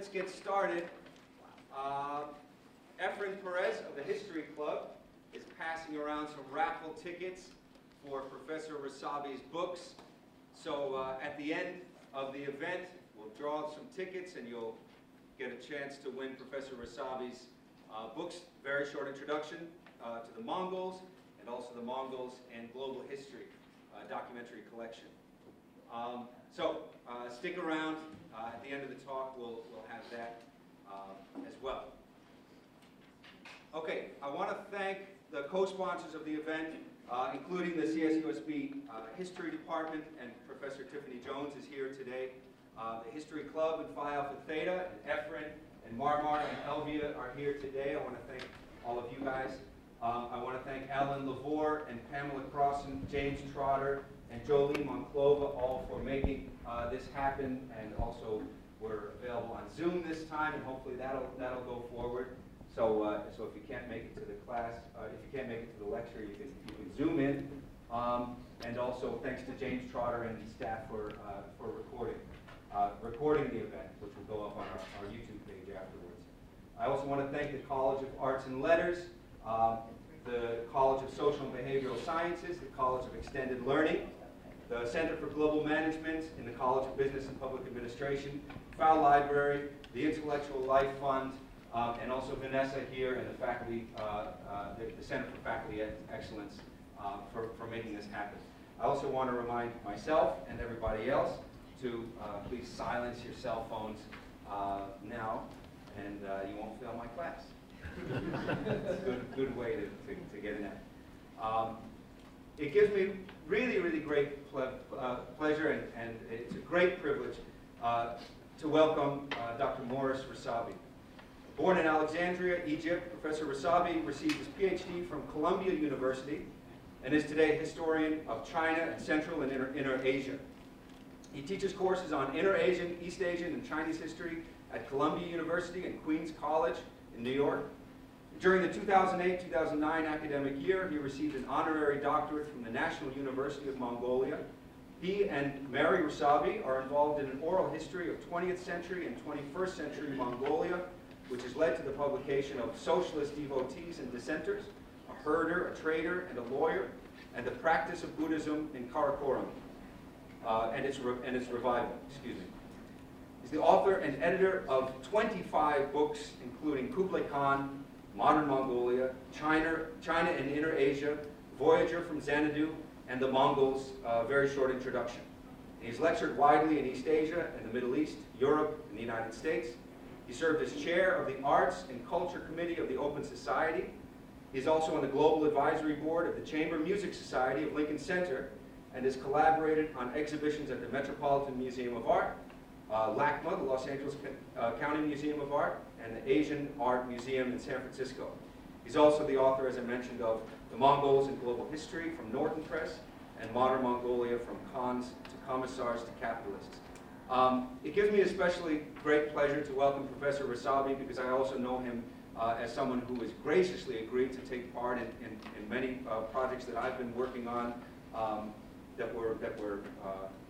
let's get started. Efren Perez of the History Club is passing around some raffle tickets for Professor Rossabi's books. So at the end of the event, we'll draw some tickets and you'll get a chance to win Professor Rossabi's books. Very short introduction to the Mongols and also the Mongols and Global History documentary collection. So stick around. At the end of the talk, we'll have that as well. Okay, I want to thank the co-sponsors of the event, including the CSUSB History Department, and Professor Tiffany Jones is here today. The History Club and Phi Alpha Theta, and Efren, and Marmar, and Elvia are here today. I want to thank all of you guys. I want to thank Alan Lavore and Pamela Crossan, James Trotter, and Jolie Monclova, all for making this happen, and also we're available on Zoom this time, and hopefully that'll go forward. So if you can't make it to the class, if you can't make it to the lecture, you can Zoom in. And also thanks to James Trotter and the staff for recording the event, which will go up on our YouTube page afterwards. I also want to thank the College of Arts and Letters, the College of Social and Behavioral Sciences, the College of Extended Learning, the Center for Global Management in the College of Business and Public Administration, Fowl Library, the Intellectual Life Fund, and also Vanessa here and the faculty, the Center for Faculty Excellence for making this happen. I also want to remind myself and everybody else to please silence your cell phones now, and you won't fail my class. It's a good way to get in that. It gives me really great pleasure, and it's a great privilege to welcome Dr. Mary Rossabi. Born in Alexandria, Egypt, Professor Rossabi received his PhD from Columbia University and is today historian of China and Central and Inner Asia. He teaches courses on Inner Asian, East Asian, and Chinese history at Columbia University and Queens College in New York. During the 2008-2009 academic year, he received an honorary doctorate from the National University of Mongolia. He and Mary Rossabi are involved in an oral history of 20th century and 21st century Mongolia, which has led to the publication of Socialist Devotees and Dissenters, a herder, a trader, and a lawyer, and the Practice of Buddhism in Kharkhorin, and its revival. Excuse me. He's the author and editor of 25 books, including Kublai Khan, Modern Mongolia, China and Inner Asia, Voyager from Xanadu, and the Mongols, very short introduction. He's lectured widely in East Asia and the Middle East, Europe, and the United States. He served as chair of the Arts and Culture Committee of the Open Society. He's also on the Global Advisory Board of the Chamber Music Society of Lincoln Center, and has collaborated on exhibitions at the Metropolitan Museum of Art, LACMA, the Los Angeles County Museum of Art, and the Asian Art Museum in San Francisco. He's also the author, as I mentioned, of The Mongols and Global History from Norton Press, and Modern Mongolia from Khans to Commissars to Capitalists. It gives me especially great pleasure to welcome Professor Rossabi, because I also know him as someone who has graciously agreed to take part in many projects that I've been working on that were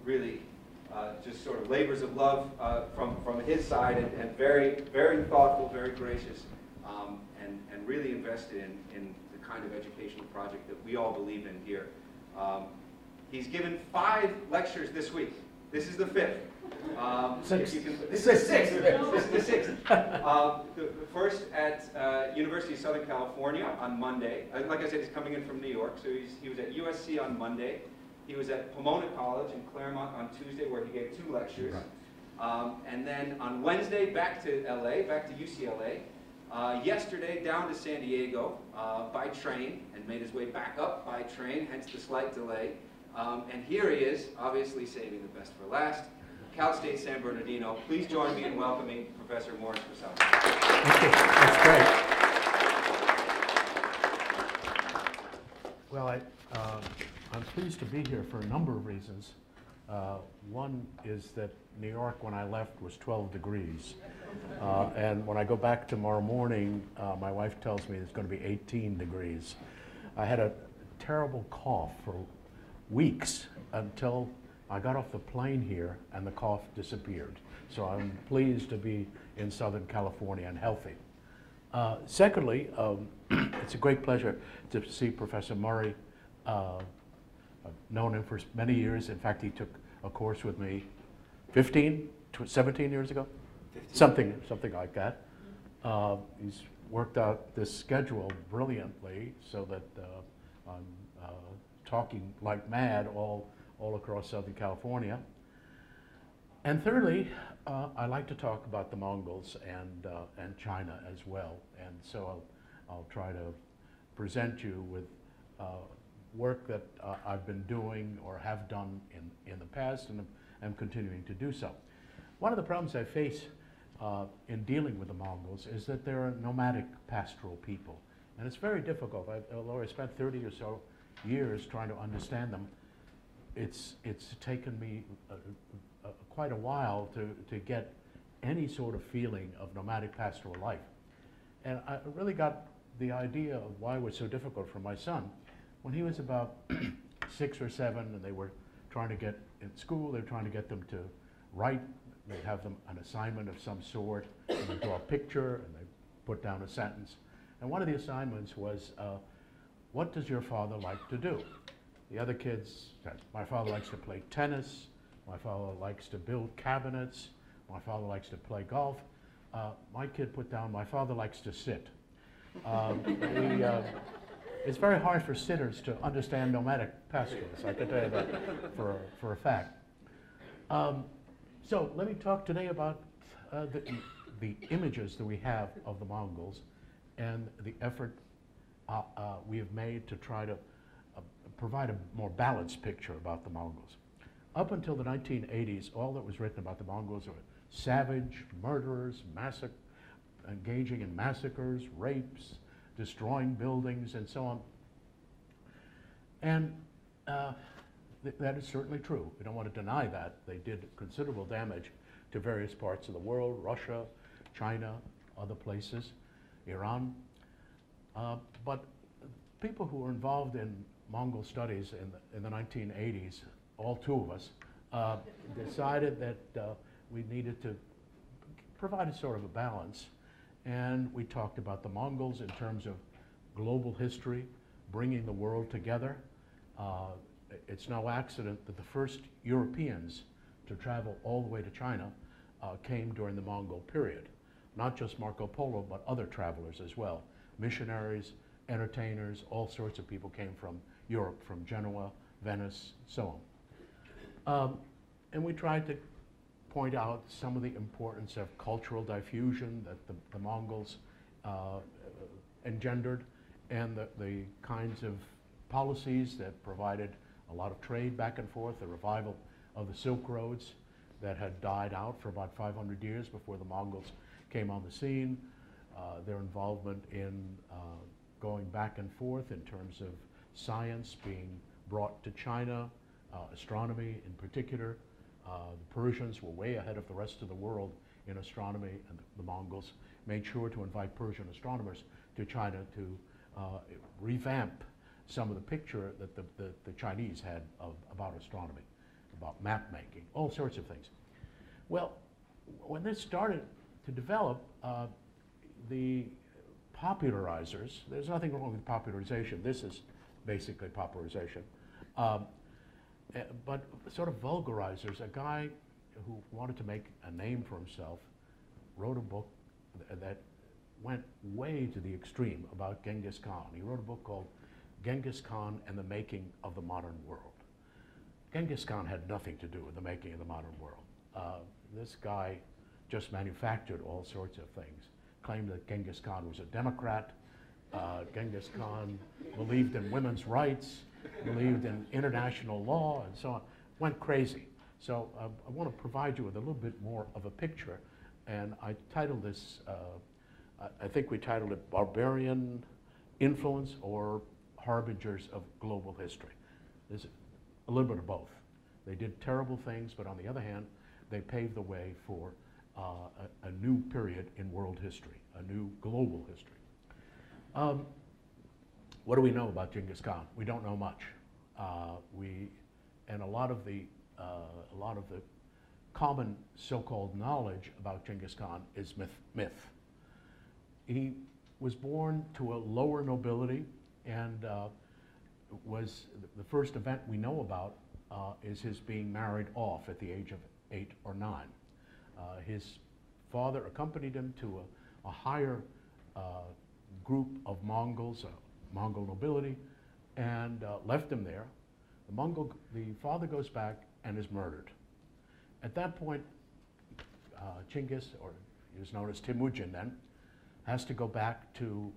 really just sort of labors of love from his side, and very thoughtful, very gracious, and really invested in the kind of educational project that we all believe in here. He's given 5 lectures this week. This is the 5th. This is the 6th. This is the 6th. The first at University of Southern California on Monday. Like I said, he's coming in from New York, so he was at USC on Monday. He was at Pomona College in Claremont on Tuesday, where he gave 2 lectures. And then on Wednesday, back to LA, back to UCLA. Yesterday, down to San Diego by train, and made his way back up by train, hence the slight delay. And here he is, obviously saving the best for last, Cal State San Bernardino. Please join me in welcoming Professor Mary Rossabi. Thank you. That's great. Well, I'm pleased to be here for a number of reasons. One is that New York, when I left, was 12 degrees. And when I go back tomorrow morning, my wife tells me it's going to be 18 degrees. I had a terrible cough for weeks until I got off the plane here and the cough disappeared. So I'm pleased to be in Southern California and healthy. Secondly, it's a great pleasure to see Professor Murray. I've known him for many years. In fact, he took a course with me 17 years ago, 15. something like that. He's worked out this schedule brilliantly so that I'm talking like mad all across Southern California. And thirdly, I like to talk about the Mongols and China as well. And so I'll try to present you with work that I've been doing or have done in the past, and am continuing to do so. One of the problems I face in dealing with the Mongols is that they're a nomadic pastoral people. And it's very difficult. Although I spent 30 or so years trying to understand them, it's taken me quite a while to get any sort of feeling of nomadic pastoral life. And I really got the idea of why it was so difficult for my son when he was about 6 or 7, and they were trying to get in school, they were trying to get them to write. They'd have them an assignment of some sort, and they'd draw a picture, and they'd put down a sentence. And one of the assignments was, what does your father like to do? The other kids said, my father likes to play tennis, my father likes to build cabinets, my father likes to play golf. My kid put down, my father likes to sit. It's very hard for sitters to understand nomadic pastoralists, I can tell you that for a fact. So let me talk today about the images that we have of the Mongols and the effort we have made to try to provide a more balanced picture about the Mongols. Up until the 1980s, all that was written about the Mongols were savage, murderers, engaging in massacres, rapes, destroying buildings, and so on. And that is certainly true. We don't want to deny that. They did considerable damage to various parts of the world, Russia, China, other places, Iran. But people who were involved in Mongol studies in the 1980s, all 2 of us, decided that we needed to provide a sort of a balance. And we talked about the Mongols in terms of global history, bringing the world together. It's no accident that the first Europeans to travel all the way to China came during the Mongol period. Not just Marco Polo, but other travelers as well. Missionaries, entertainers, all sorts of people came from Europe, from Genoa, Venice, so on. And we tried to point out some of the importance of cultural diffusion that the Mongols engendered, and the kinds of policies that provided a lot of trade back and forth, the revival of the Silk Roads that had died out for about 500 years before the Mongols came on the scene, their involvement in going back and forth in terms of science being brought to China, astronomy in particular. The Persians were way ahead of the rest of the world in astronomy, and the Mongols made sure to invite Persian astronomers to China to revamp some of the picture that the Chinese had about astronomy, about map making, all sorts of things. Well, when this started to develop, the popularizers, there's nothing wrong with popularization, this is basically popularization, but sort of vulgarizers, a guy who wanted to make a name for himself wrote a book that went way to the extreme about Genghis Khan. He wrote a book called Genghis Khan and the Making of the Modern World. Genghis Khan had nothing to do with the making of the modern world. This guy just manufactured all sorts of things, claimed that Genghis Khan was a Democrat, Genghis Khan believed in women's rights, believed in international law, and so on. Went crazy. So I want to provide you with a little bit more of a picture, and I titled this, I think we titled it Barbarian Influence or Harbingers of Global History. There's a little bit of both. They did terrible things, but on the other hand, they paved the way for a new period in world history, a new global history. What do we know about Genghis Khan? We don't know much. And a lot of the common so-called knowledge about Genghis Khan is myth. He was born to a lower nobility, and was the first event we know about is his being married off at the age of 8 or 9. His father accompanied him to a higher group of Mongols, Mongol nobility, and left him there. The father goes back and is murdered. At that point, Genghis, or he was known as Temujin then, has to go back to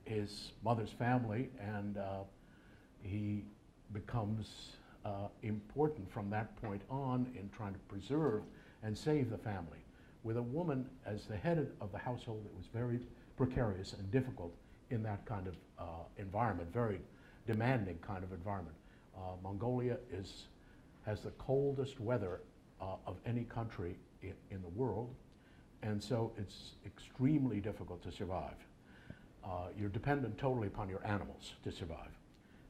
his mother's family, and he becomes important from that point on in trying to preserve and save the family. With a woman as the head of the household, it was very precarious and difficult in that kind of environment, very demanding kind of environment. Mongolia has the coldest weather of any country in the world, and so it's extremely difficult to survive. You're dependent totally upon your animals to survive.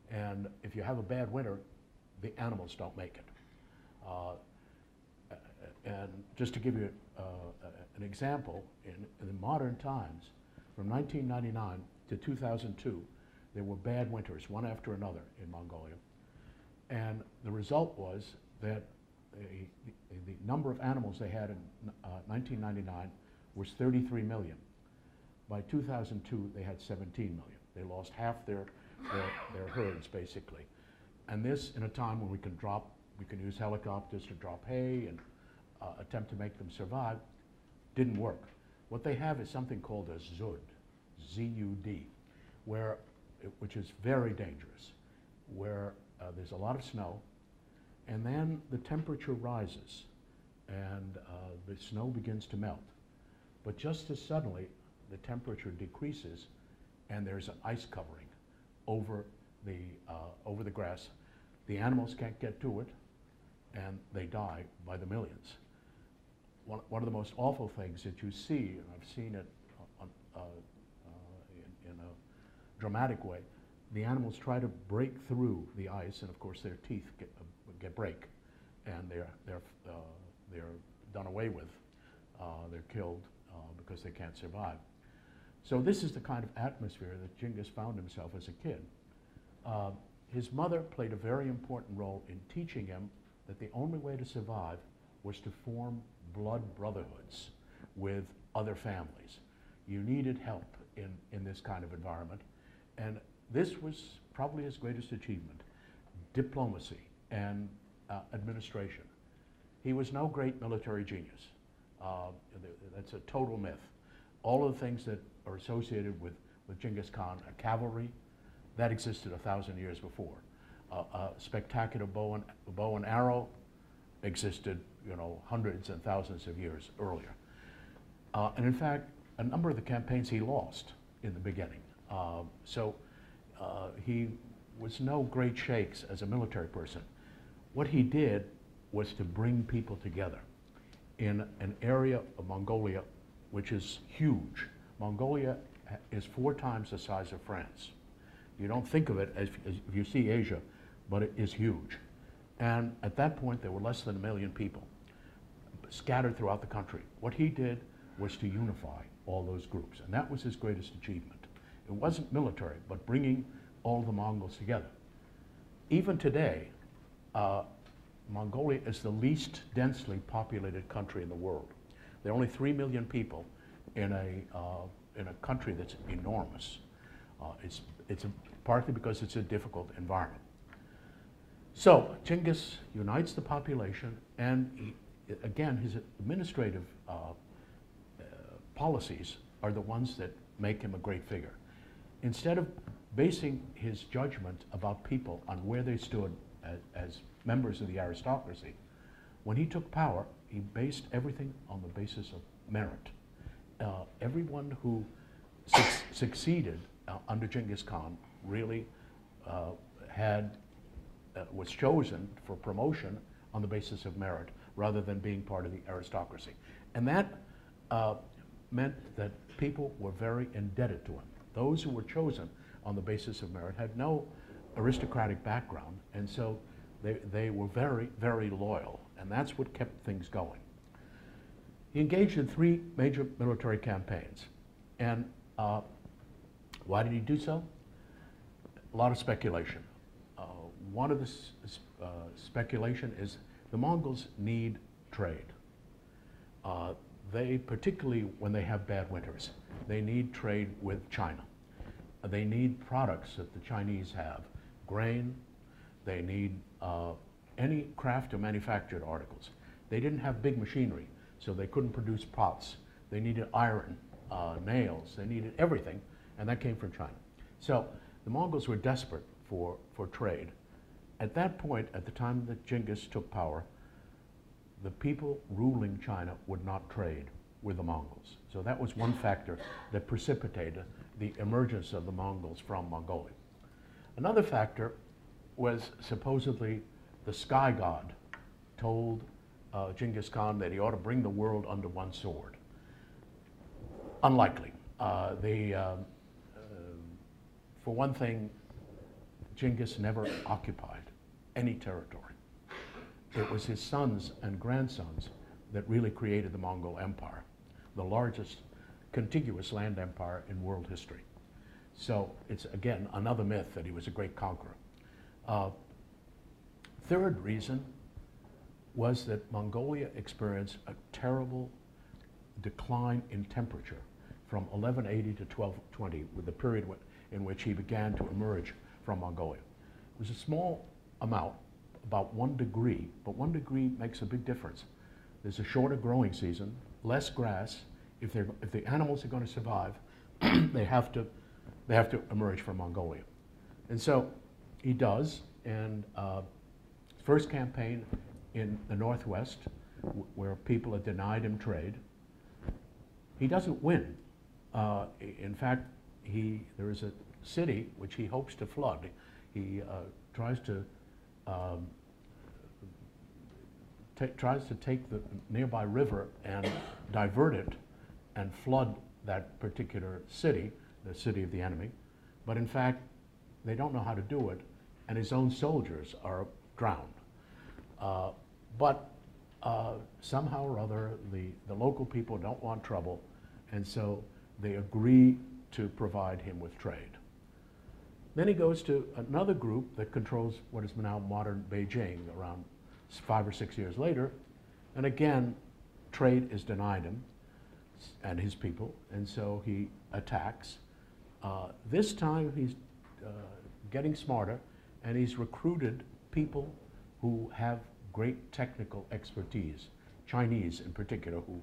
And if you have a bad winter, the animals don't make it. And just to give you an example, in modern times, from 1999 to 2002, there were bad winters, one after another in Mongolia. And the result was that the number of animals they had in 1999 was 33 million. By 2002, they had 17 million. They lost half their herds, basically. And this in a time when we can use helicopters to drop hay and attempt to make them survive, didn't work. What they have is something called a Zud, Z-U-D, which is very dangerous, where there's a lot of snow, and then the temperature rises, and the snow begins to melt. But just as suddenly, the temperature decreases, and there's an ice covering over the grass. The animals can't get to it, and they die by the millions. One of the most awful things that you see, and I've seen it in a dramatic way, the animals try to break through the ice, and of course their teeth break, and they're done away with. They're killed because they can't survive. So this is the kind of atmosphere that Genghis found himself as a kid. His mother played a very important role in teaching him that the only way to survive was to form blood brotherhoods with other families. You needed help in this kind of environment, and this was probably his greatest achievement: diplomacy and administration. He was no great military genius. That's a total myth. All of the things that are associated with Genghis Khan, cavalry, that existed 1,000 years before. Spectacular bow and arrow existed, hundreds and thousands of years earlier. And in fact, a number of the campaigns he lost in the beginning. So he was no great shakes as a military person. What he did was to bring people together in an area of Mongolia which is huge. Mongolia is 4 times the size of France. You don't think of it as if you see Asia, but it is huge. And at that point, there were less than 1 million people scattered throughout the country. What he did was to unify all those groups, and that was his greatest achievement. It wasn't military, but bringing all the Mongols together. Even today, Mongolia is the least densely populated country in the world. There are only 3 million people in a country that's enormous. It's partly because it's a difficult environment. So Genghis unites the population, and again, his administrative policies are the ones that make him a great figure. Instead of basing his judgment about people on where they stood as members of the aristocracy, when he took power, he based everything on the basis of merit. Everyone who succeeded under Genghis Khan really was chosen for promotion on the basis of merit rather than being part of the aristocracy. And that meant that people were very indebted to him. Those who were chosen on the basis of merit had no aristocratic background, and so they were very, very loyal. and that's what kept things going. He engaged in 3 major military campaigns, and why did he do so? A lot of speculation. One of the speculation is the Mongols need trade. They, particularly when they have bad winters, they need trade with China. They need products that the Chinese have, grain, they need any craft or manufactured articles. They didn't have big machinery, so they couldn't produce pots. They needed iron, nails, they needed everything, and that came from China. So the Mongols were desperate for trade. At that point, at the time that Genghis took power, the people ruling China would not trade with the Mongols. So that was one factor that precipitated the emergence of the Mongols from Mongolia. Another factor was supposedly the sky god told Genghis Khan that he ought to bring the world under one sword. Unlikely. For one thing, Genghis never occupied any territory. It was his sons and grandsons that really created the Mongol Empire, the largest contiguous land empire in world history. So it's, again, another myth that he was a great conqueror. Third reason was that Mongolia experienced a terrible decline in temperature from 1180 to 1220, with the period in which he began to emerge from Mongolia. It was a small amount, about 1 degree, but 1 degree makes a big difference. There's a shorter growing season, less grass. If the animals are going to survive, they have to emerge from Mongolia. And so he does, and first campaign in the Northwest, where people had denied him trade, he doesn't win. In fact, there is a city which he hopes to flood. He tries to take the nearby river and divert it and flood that particular city, the city of the enemy. But in fact, they don't know how to do it, and his own soldiers are drowned. But somehow or other, the local people don't want trouble, and so they agree to provide him with trade. Then he goes to another group that controls what is now modern Beijing around 5 or 6 years later, and again, trade is denied him and his people, and so he attacks. This time he's getting smarter, and he's recruited people who have great technical expertise, Chinese in particular, who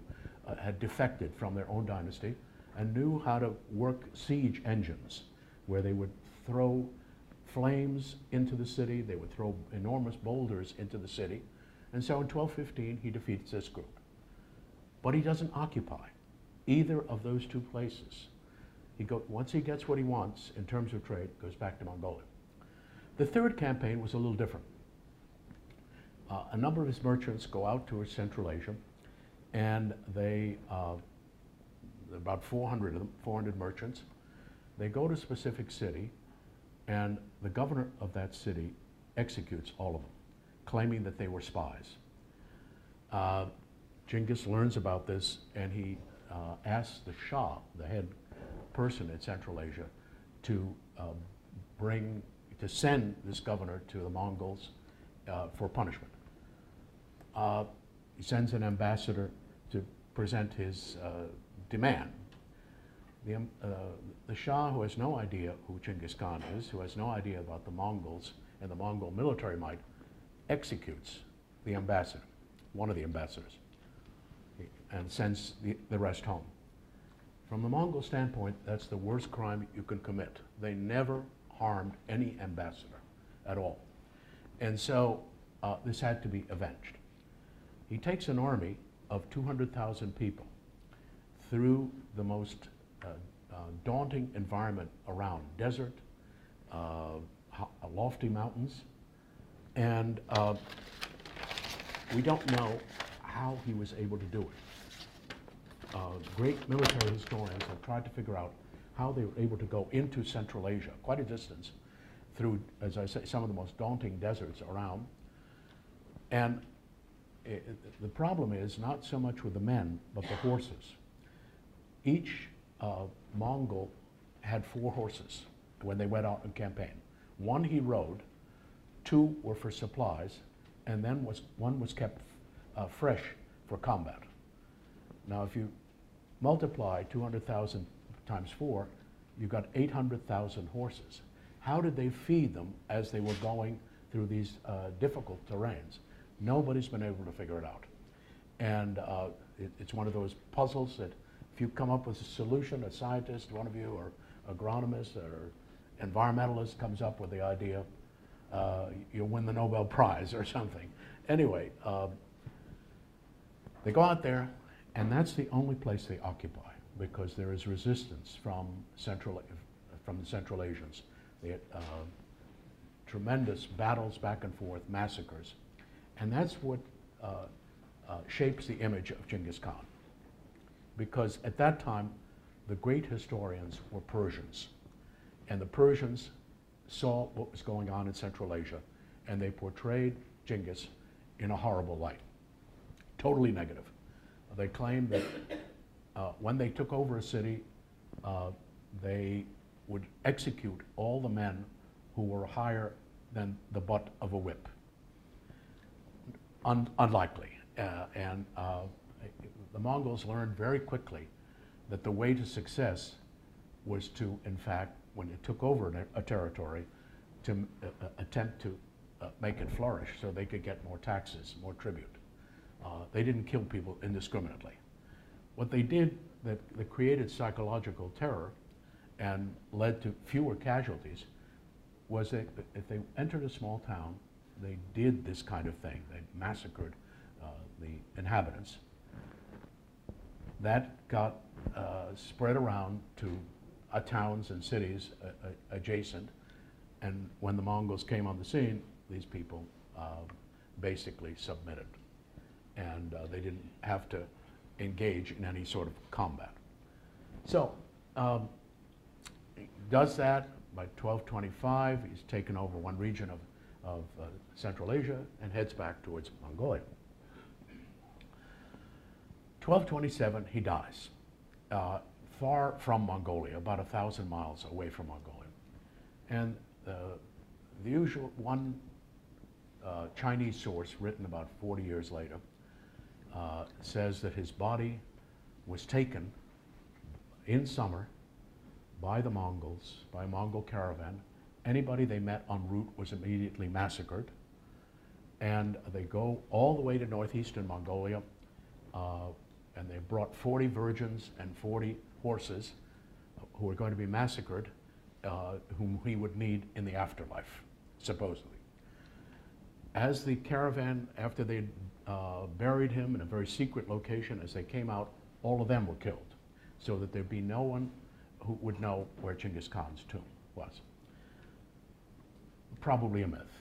had defected from their own dynasty and knew how to work siege engines, where they would throw flames into the city, they would throw enormous boulders into the city. And so in 1215, he defeats this group. But he doesn't occupy either of those two places. Once he gets what he wants in terms of trade, goes back to Mongolia. The third campaign was a little different. A number of his merchants go out towards Central Asia, and about 400 of them, 400 merchants, they go to a specific city, and the governor of that city executes all of them, claiming that they were spies. Genghis learns about this, and he asks the Shah, the head person in Central Asia, to send this governor to the Mongols for punishment. He sends an ambassador to present his demand. The Shah, who has no idea who Genghis Khan is, who has no idea about the Mongols and the Mongol military might, executes the ambassador, one of the ambassadors, and sends the rest home. From the Mongol standpoint, that's the worst crime you can commit. They never harmed any ambassador at all. And so this had to be avenged. He takes an army of 200,000 people through the most daunting environment around, desert, lofty mountains, and we don't know how he was able to do it. Great military historians have tried to figure out how they were able to go into Central Asia, quite a distance, through, as I say, some of the most daunting deserts around. And the problem is not so much with the men, but the horses. Each Mongol had 4 horses when they went out on campaign. 1 he rode, 2 were for supplies, and then one was kept fresh for combat. Now, if you multiply 200,000 times 4, you've got 800,000 horses. How did they feed them as they were going through these difficult terrains? Nobody's been able to figure it out. And it's one of those puzzles that if you come up with a solution, a scientist, one of you, or agronomist or environmentalist comes up with the idea, you'll win the Nobel Prize or something. Anyway, they go out there, and that's the only place they occupy, because there is resistance from the Central Asians. They had tremendous battles back and forth, massacres, and that's what shapes the image of Genghis Khan. Because at that time, the great historians were Persians, and the Persians saw what was going on in Central Asia, and they portrayed Genghis in a horrible light, totally negative. They claimed that when they took over a city, they would execute all the men who were higher than the butt of a whip. Unlikely. The Mongols learned very quickly that the way to success was to, in fact, when it took over a territory, to attempt to make it flourish so they could get more taxes, more tribute. They didn't kill people indiscriminately. What they did that created psychological terror and led to fewer casualties was that if they entered a small town, they did this kind of thing. They massacred the inhabitants. That got spread around to towns and cities adjacent, and when the Mongols came on the scene, these people basically submitted, and they didn't have to engage in any sort of combat. So he does that. By 1225, he's taken over one region of Central Asia and heads back towards Mongolia. 1227, he dies, far from Mongolia, about 1,000 miles away from Mongolia. And the usual one Chinese source, written about 40 years later, says that his body was taken in summer by the Mongols, by a Mongol caravan. Anybody they met en route was immediately massacred. And they go all the way to northeastern Mongolia, and they brought 40 virgins and 40 horses who were going to be massacred, whom he would need in the afterlife, supposedly. As the caravan, after they buried him in a very secret location, as they came out, all of them were killed, so that there'd be no one who would know where Genghis Khan's tomb was. Probably a myth.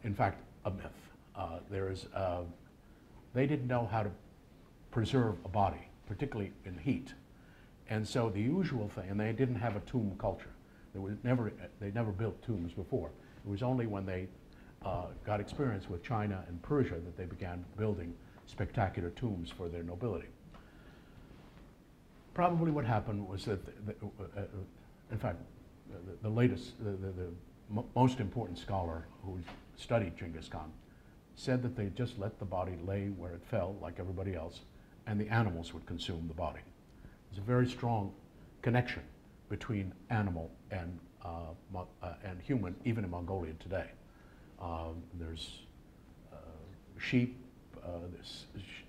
In fact, a myth. They didn't know how to preserve a body, particularly in heat. And so the usual thing, and they didn't have a tomb culture. They never built tombs before. It was only when they got experience with China and Persia that they began building spectacular tombs for their nobility. Probably what happened was that, in fact, the most important scholar who studied Genghis Khan said that they just let the body lay where it fell, like everybody else, and the animals would consume the body. There's a very strong connection between animal and human, even in Mongolia today. There's sheep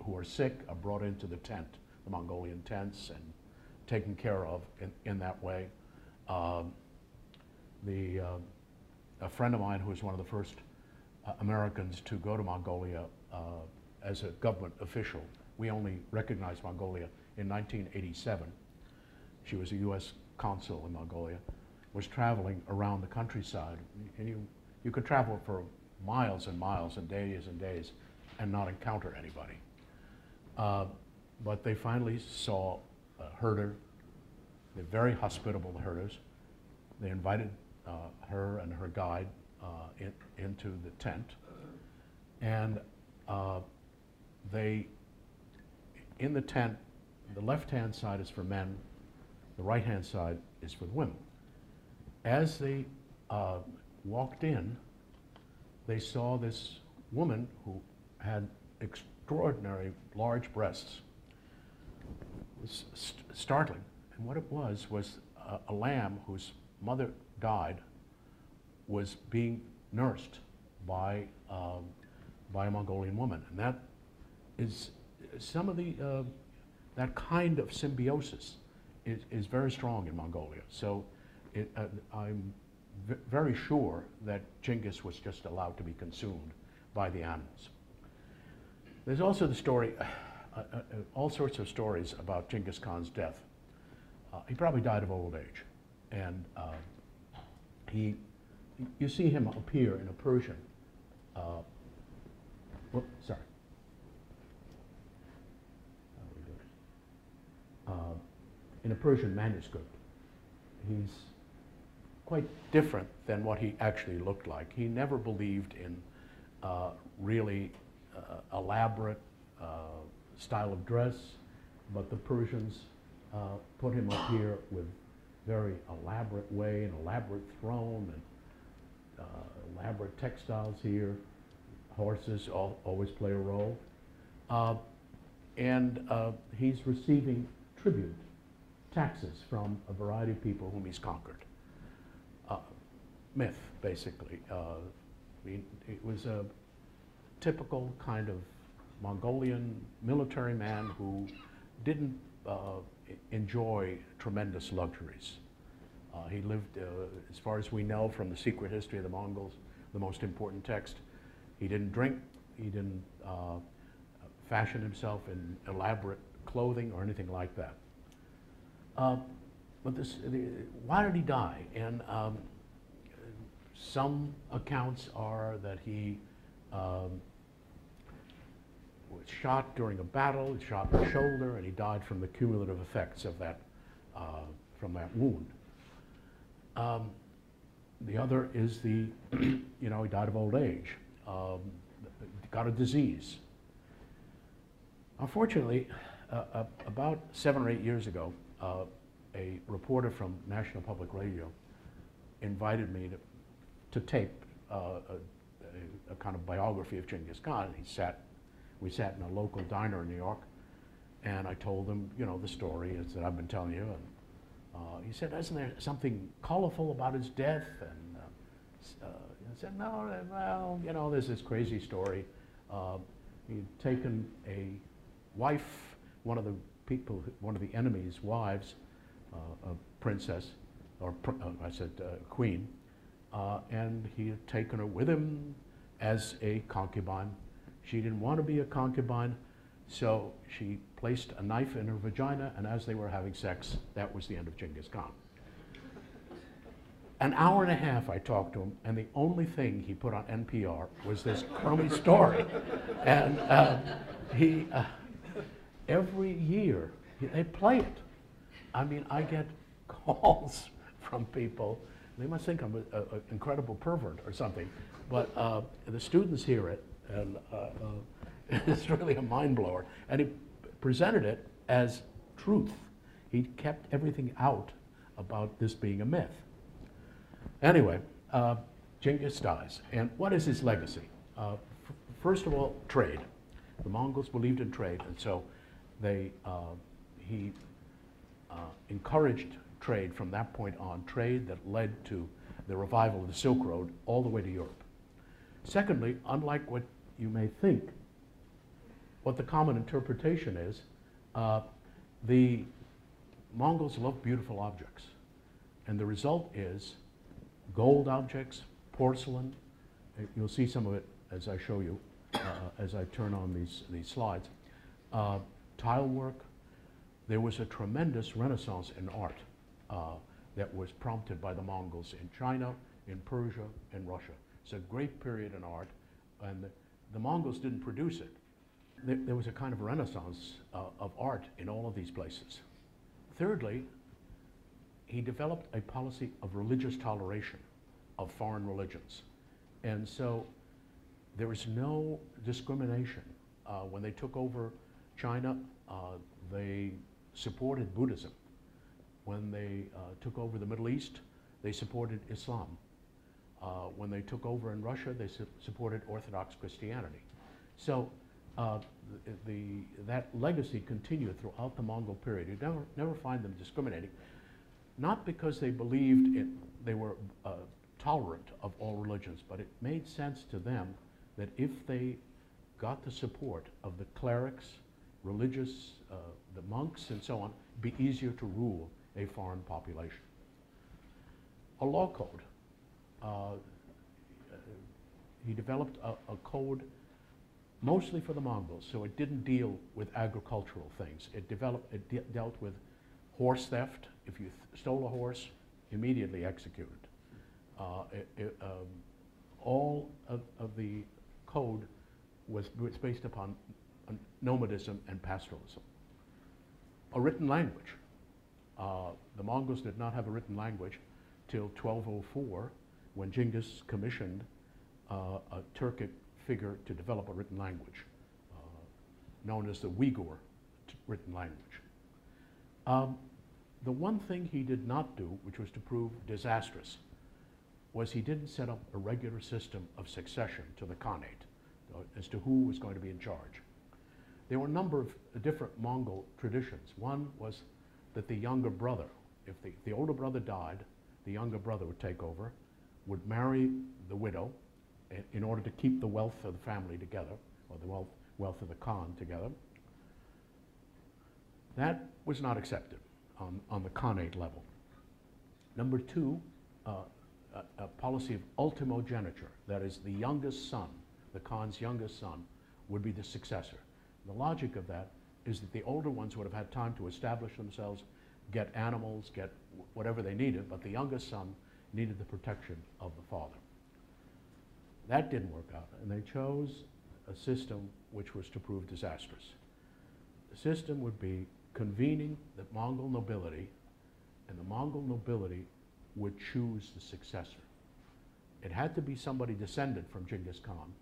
who are sick are brought into the tent, the Mongolian tents, and taken care of in that way. A friend of mine who was one of the first Americans to go to Mongolia as a government official, we only recognized Mongolia in 1987. She was a U.S. consul in Mongolia, was traveling around the countryside. And you could travel for miles and miles and days and not encounter anybody. But they finally saw a herder. They're very hospitable, the herders. They invited her and her guide into the tent. And they, in the tent, the left-hand side is for men, the right-hand side is for the women. As they walked in, they saw this woman who had extraordinary large breasts. It was startling. And what it was a lamb whose mother died was being nursed by a Mongolian woman. And that is some of the, that kind of symbiosis is very strong in Mongolia. So I'm very sure that Genghis was just allowed to be consumed by the animals. There's also the story, all sorts of stories about Genghis Khan's death. He probably died of old age. And you see him appear in a Persian, sorry. In a Persian manuscript. He's quite different than what he actually looked like. He never believed in really elaborate style of dress, but the Persians put him up here with very elaborate way, an elaborate throne, and elaborate textiles here. Horses always play a role. And he's receiving tribute, taxes from a variety of people whom he's conquered. Myth, basically. It was a typical kind of Mongolian military man who didn't enjoy tremendous luxuries. He lived, as far as we know from the secret history of the Mongols, the most important text, he didn't drink, he didn't fashion himself in elaborate clothing or anything like that. But why did he die? And some accounts are that he was shot during a battle, shot in the shoulder, and he died from the cumulative effects of that, from that wound. The other is he died of old age, got a disease. Unfortunately, about 7 or 8 years ago, a reporter from National Public Radio invited me to tape a kind of biography of Genghis Khan. We sat in a local diner in New York, and I told him, the story that I've been telling you. And he said, "Isn't there something colorful about his death?" And I said, "No, well, there's this crazy story. He'd taken a wife, one of the enemy's wives, a princess, or queen, and he had taken her with him as a concubine. She didn't want to be a concubine, so she placed a knife in her vagina, and as they were having sex, that was the end of Genghis Khan." An hour and a half I talked to him, and the only thing he put on NPR was this crummy story. And every year, they play it. I mean, I get calls from people. They must think I'm an incredible pervert or something. But the students hear it, and it's really a mind blower. And he presented it as truth. He kept everything out about this being a myth. Anyway, Genghis dies. And what is his legacy? First of all, trade. The Mongols believed in trade, and so he encouraged trade from that point on, trade that led to the revival of the Silk Road all the way to Europe. Secondly, unlike what you may think, what the common interpretation is, the Mongols love beautiful objects. And the result is gold objects, porcelain. You'll see some of it as I show you, as I turn on these slides. Tile work. There was a tremendous renaissance in art that was prompted by the Mongols in China, in Persia, and Russia. It's a great period in art, and the Mongols didn't produce it. There was a kind of renaissance of art in all of these places. Thirdly, he developed a policy of religious toleration of foreign religions. And so there is no discrimination when they took over China, they supported Buddhism. When they took over the Middle East, they supported Islam. When they took over in Russia, they supported Orthodox Christianity. So that legacy continued throughout the Mongol period. You never find them discriminating, not because they believed they were tolerant of all religions, but it made sense to them that if they got the support of the clerics, religious, the monks, and so on, it'd be easier to rule a foreign population. A law code. He developed a code mostly for the Mongols, so it didn't deal with agricultural things. It dealt with horse theft. If you stole a horse, immediately executed. All of the code was based upon nomadism and pastoralism. A written language. The Mongols did not have a written language till 1204, when Genghis commissioned a Turkic figure to develop a written language, known as the Uyghur written language. The one thing he did not do, which was to prove disastrous, was he didn't set up a regular system of succession to the Khanate, as to who was going to be in charge. There were a number of different Mongol traditions. One was that the younger brother, if the older brother died, the younger brother would take over, would marry the widow in order to keep the wealth of the family together, or the wealth of the Khan together. That was not accepted on the Khanate level. Number two, a policy of ultimogeniture, that is, the youngest son, the Khan's youngest son, would be the successor. The logic of that is that the older ones would have had time to establish themselves, get animals, get whatever they needed, but the youngest son needed the protection of the father. That didn't work out, and they chose a system which was to prove disastrous. The system would be convening the Mongol nobility, and the Mongol nobility would choose the successor. It had to be somebody descended from Genghis Khan,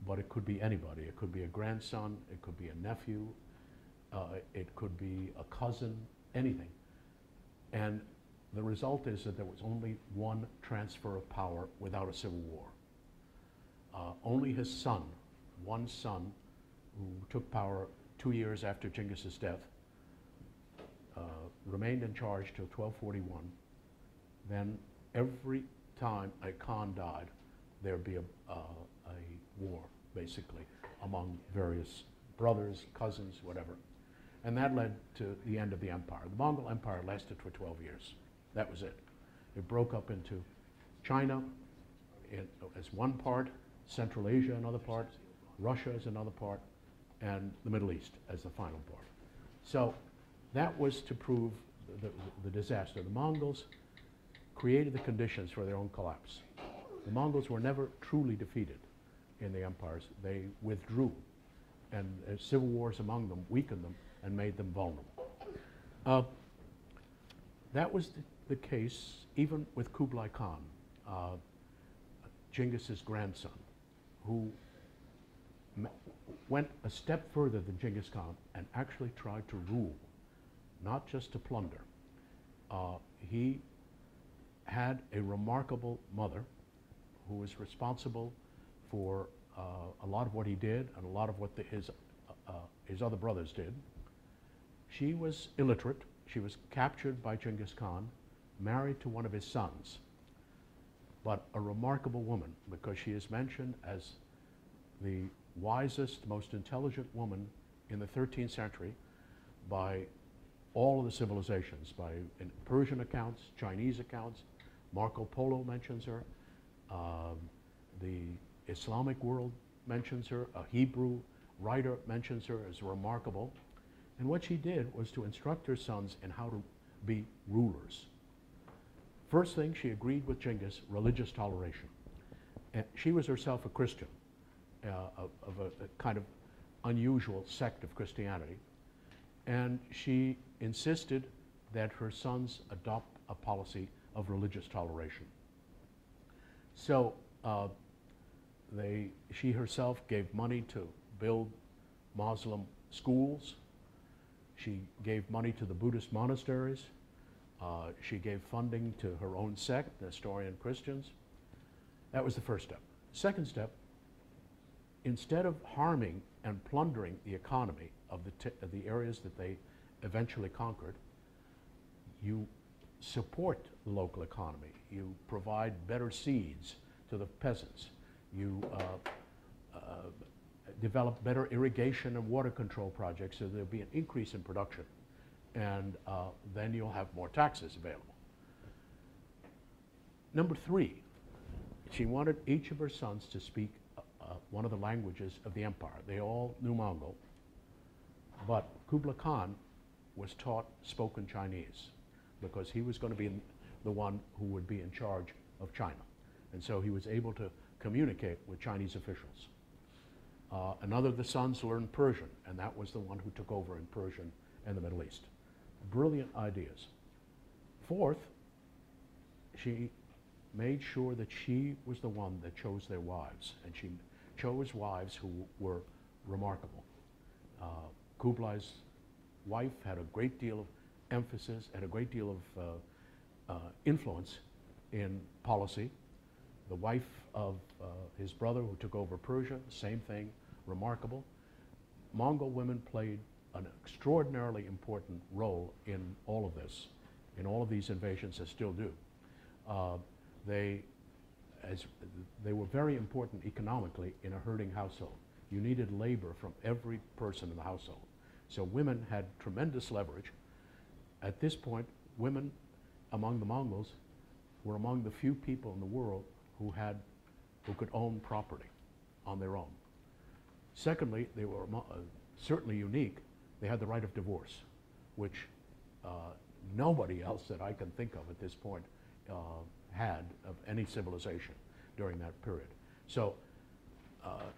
but it could be anybody. It could be a grandson, it could be a nephew, it could be a cousin, anything. And the result is that there was only one transfer of power without a civil war. Only his son, one son, who took power 2 years after Genghis's death, remained in charge till 1241. Then every time a Khan died, there'd be a war, basically, among various brothers, cousins, whatever. And that led to the end of the empire. The Mongol Empire lasted for 12 years. That was it. It broke up into China as one part, Central Asia another part, Russia as another part, and the Middle East as the final part. So that was to prove the disaster. The Mongols created the conditions for their own collapse. The Mongols were never truly defeated in the empires. They withdrew, and civil wars among them weakened them and made them vulnerable. That was the case even with Kublai Khan, Genghis's grandson, who went a step further than Genghis Khan and actually tried to rule, not just to plunder. He had a remarkable mother who was responsible for a lot of what he did and a lot of what his other brothers did. She was illiterate. She was captured by Genghis Khan, married to one of his sons, but a remarkable woman, because she is mentioned as the wisest, most intelligent woman in the 13th century by all of the civilizations, by in Persian accounts, Chinese accounts. Marco Polo mentions her. The Islamic world mentions her. A Hebrew writer mentions her as remarkable. And what she did was to instruct her sons in how to be rulers. First thing, she agreed with Genghis, religious toleration. And she was herself a Christian, of a kind of unusual sect of Christianity. And she insisted that her sons adopt a policy of religious toleration. So she herself gave money to build Muslim schools. She gave money to the Buddhist monasteries. She gave funding to her own sect, the Nestorian Christians. That was the first step. Second step, instead of harming and plundering the economy of the areas that they eventually conquered, you support the local economy. You provide better seeds to the peasants. You develop better irrigation and water control projects so there'll be an increase in production. And then you'll have more taxes available. Number three, she wanted each of her sons to speak one of the languages of the empire. They all knew Mongol, but Kublai Khan was taught spoken Chinese because he was going to be the one who would be in charge of China. And so he was able to communicate with Chinese officials. Another of the sons learned Persian, and that was the one who took over in Persian and the Middle East. Brilliant ideas. Fourth, she made sure that she was the one that chose their wives, and she chose wives who were remarkable. Kublai's wife had a great deal of emphasis and a great deal of influence in policy. The wife of his brother who took over Persia, same thing, remarkable. Mongol women played an extraordinarily important role in all of this, in all of these invasions, and still do. They were very important economically in a herding household. You needed labor from every person in the household. So women had tremendous leverage. At this point, women among the Mongols were among the few people in the world who could own property on their own. Secondly, they were certainly unique. They had the right of divorce, which nobody else that I can think of at this point had of any civilization during that period. So,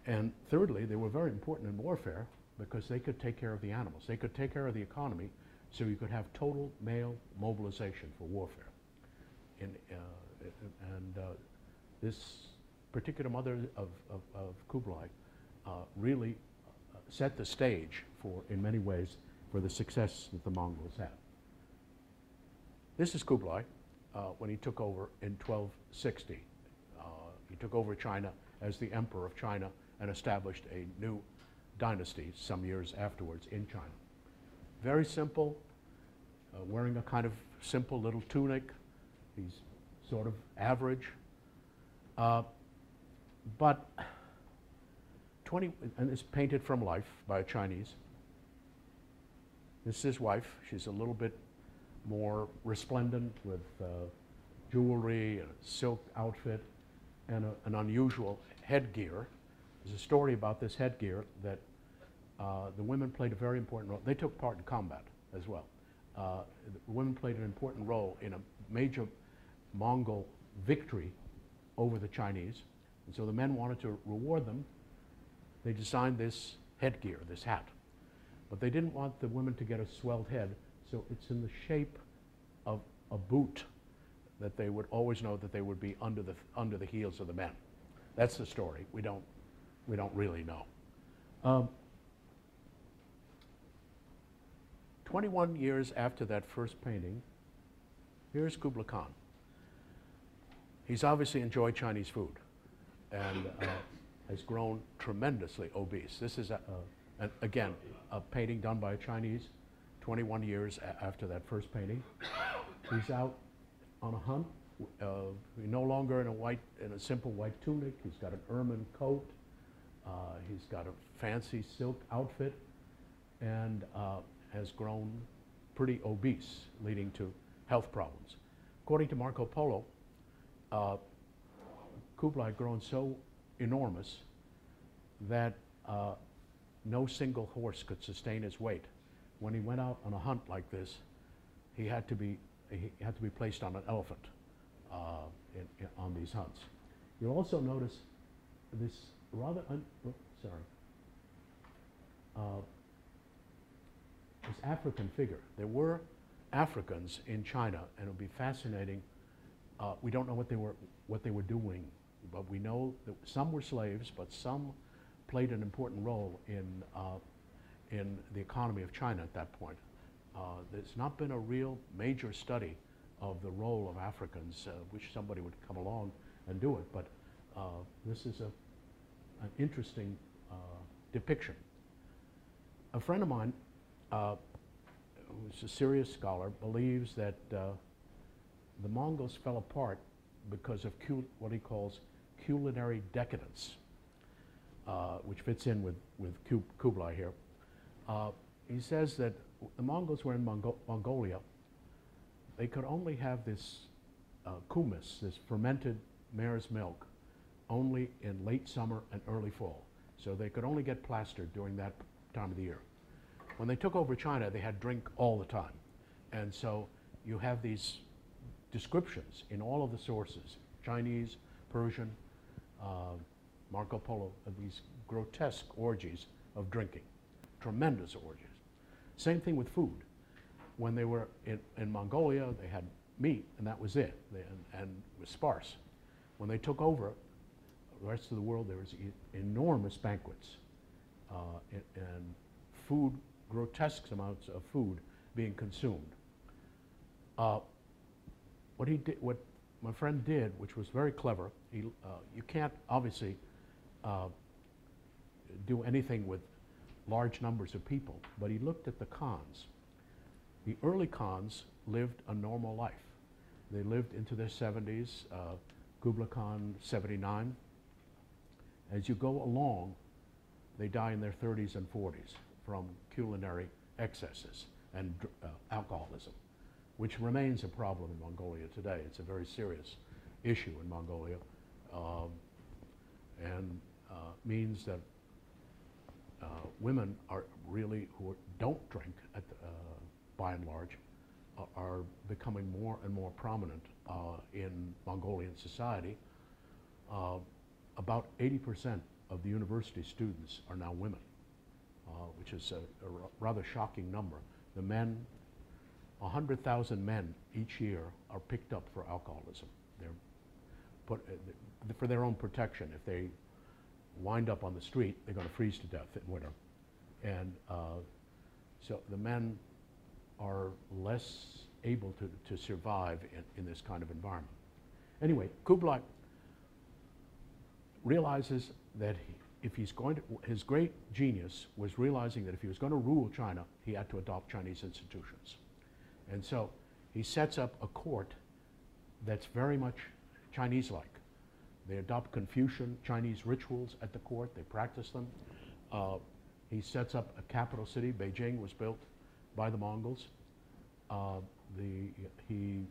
and thirdly, they were very important in warfare because they could take care of the animals. They could take care of the economy, so you could have total male mobilization for warfare. This particular mother of Kublai really set the stage for, in many ways, for the success that the Mongols had. This is Kublai when he took over in 1260. He took over China as the Emperor of China and established a new dynasty some years afterwards in China. Very simple, wearing a kind of simple little tunic. He's sort of average. But and it's painted from life by a Chinese. This is his wife. She's a little bit more resplendent with jewelry and a silk outfit and an unusual headgear. There's a story about this headgear that the women played a very important role. They took part in combat as well. The women played an important role in a major Mongol victory over the Chinese. And so the men wanted to reward them. They designed this headgear, this hat. But they didn't want the women to get a swelled head, so it's in the shape of a boot that they would always know that they would be under the heels of the men. That's the story. We don't really know. 21 years after that first painting, here's Kublai Khan. He's obviously enjoyed Chinese food and has grown tremendously obese. This is, again, a painting done by a Chinese 21 years after that first painting. He's out on a hunt, no longer in a simple white tunic. He's got an ermine coat. He's got a fancy silk outfit and has grown pretty obese, leading to health problems. According to Marco Polo, Kublai had grown so enormous that no single horse could sustain his weight. When he went out on a hunt like this, he had to be placed on an elephant on these hunts. You'll also notice this rather this African figure. There were Africans in China, and it would be fascinating. We don't know what they were doing, but we know that some were slaves, but some played an important role in in the economy of China at that point. There's not been a real major study of the role of Africans. Wish somebody would come along and do it, but this is an interesting depiction. A friend of mine, who's a serious scholar, believes that the Mongols fell apart because of what he calls culinary decadence, which fits in with Kublai here. He says that the Mongols were in Mongolia. They could only have this kumis, this fermented mare's milk, only in late summer and early fall. So they could only get plastered during that time of the year. When they took over China, they had drink all the time. And so you have these descriptions in all of the sources, Chinese, Persian, Marco Polo, of these grotesque orgies of drinking, tremendous orgies. Same thing with food. When they were in Mongolia, they had meat, and that was it, and it was sparse. When they took over the rest of the world, there was enormous banquets and food, grotesque amounts of food being consumed. What my friend did, which was very clever, you can't obviously do anything with large numbers of people, but he looked at the Khans. The early Khans lived a normal life. They lived into their 70s, Kublai Khan 79. As you go along, they die in their 30s and 40s from culinary excesses and alcoholism, which remains a problem in Mongolia today. It's a very serious issue in Mongolia, and means that women are really, who don't drink by and large, are becoming more and more prominent in Mongolian society. About 80% of the university students are now women, which is a rather shocking number. The men, 100,000 men each year are picked up for alcoholism. They're put for their own protection. If they wind up on the street, they're going to freeze to death in winter. And so the men are less able to survive in this kind of environment. Anyway, Kublai realizes that if he's going to, his great genius was realizing that if he was going to rule China, he had to adopt Chinese institutions. And so he sets up a court that's very much Chinese-like. They adopt Confucian Chinese rituals at the court, they practice them. He sets up a capital city. Beijing was built by the Mongols. He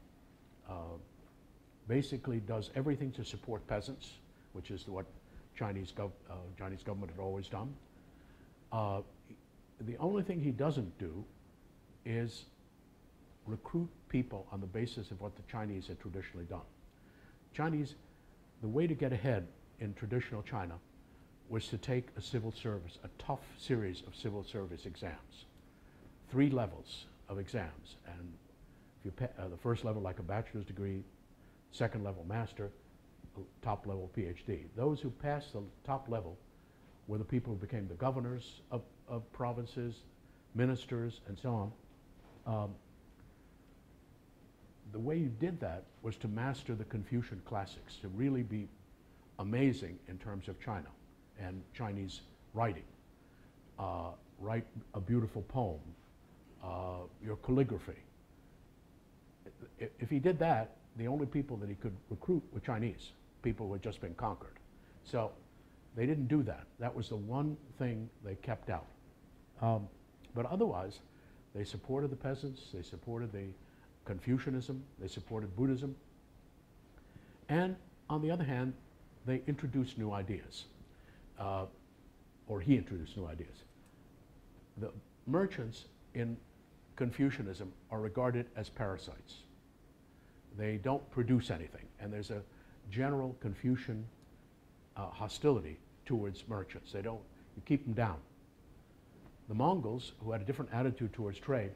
basically does everything to support peasants, which is what Chinese government had always done. The only thing he doesn't do is recruit people on the basis of what the Chinese had traditionally done. The way to get ahead in traditional China was to take a civil service, a tough series of civil service exams, 3 levels of exams, and if you the first level like a bachelor's degree, second level master, top level PhD. Those who passed the top level were the people who became the governors of provinces, ministers, and so on. The way you did that was to master the Confucian classics, to really be amazing in terms of China and Chinese writing. Write a beautiful poem, your calligraphy. If he did that, the only people that he could recruit were Chinese, people who had just been conquered. So they didn't do that. That was the one thing they kept out. But otherwise, they supported the peasants, they supported the Confucianism, they supported Buddhism, and on the other hand, they introduced new ideas, or he introduced new ideas. The merchants in Confucianism are regarded as parasites. They don't produce anything, and there's a general Confucian hostility towards merchants. You keep them down. The Mongols, who had a different attitude towards trade,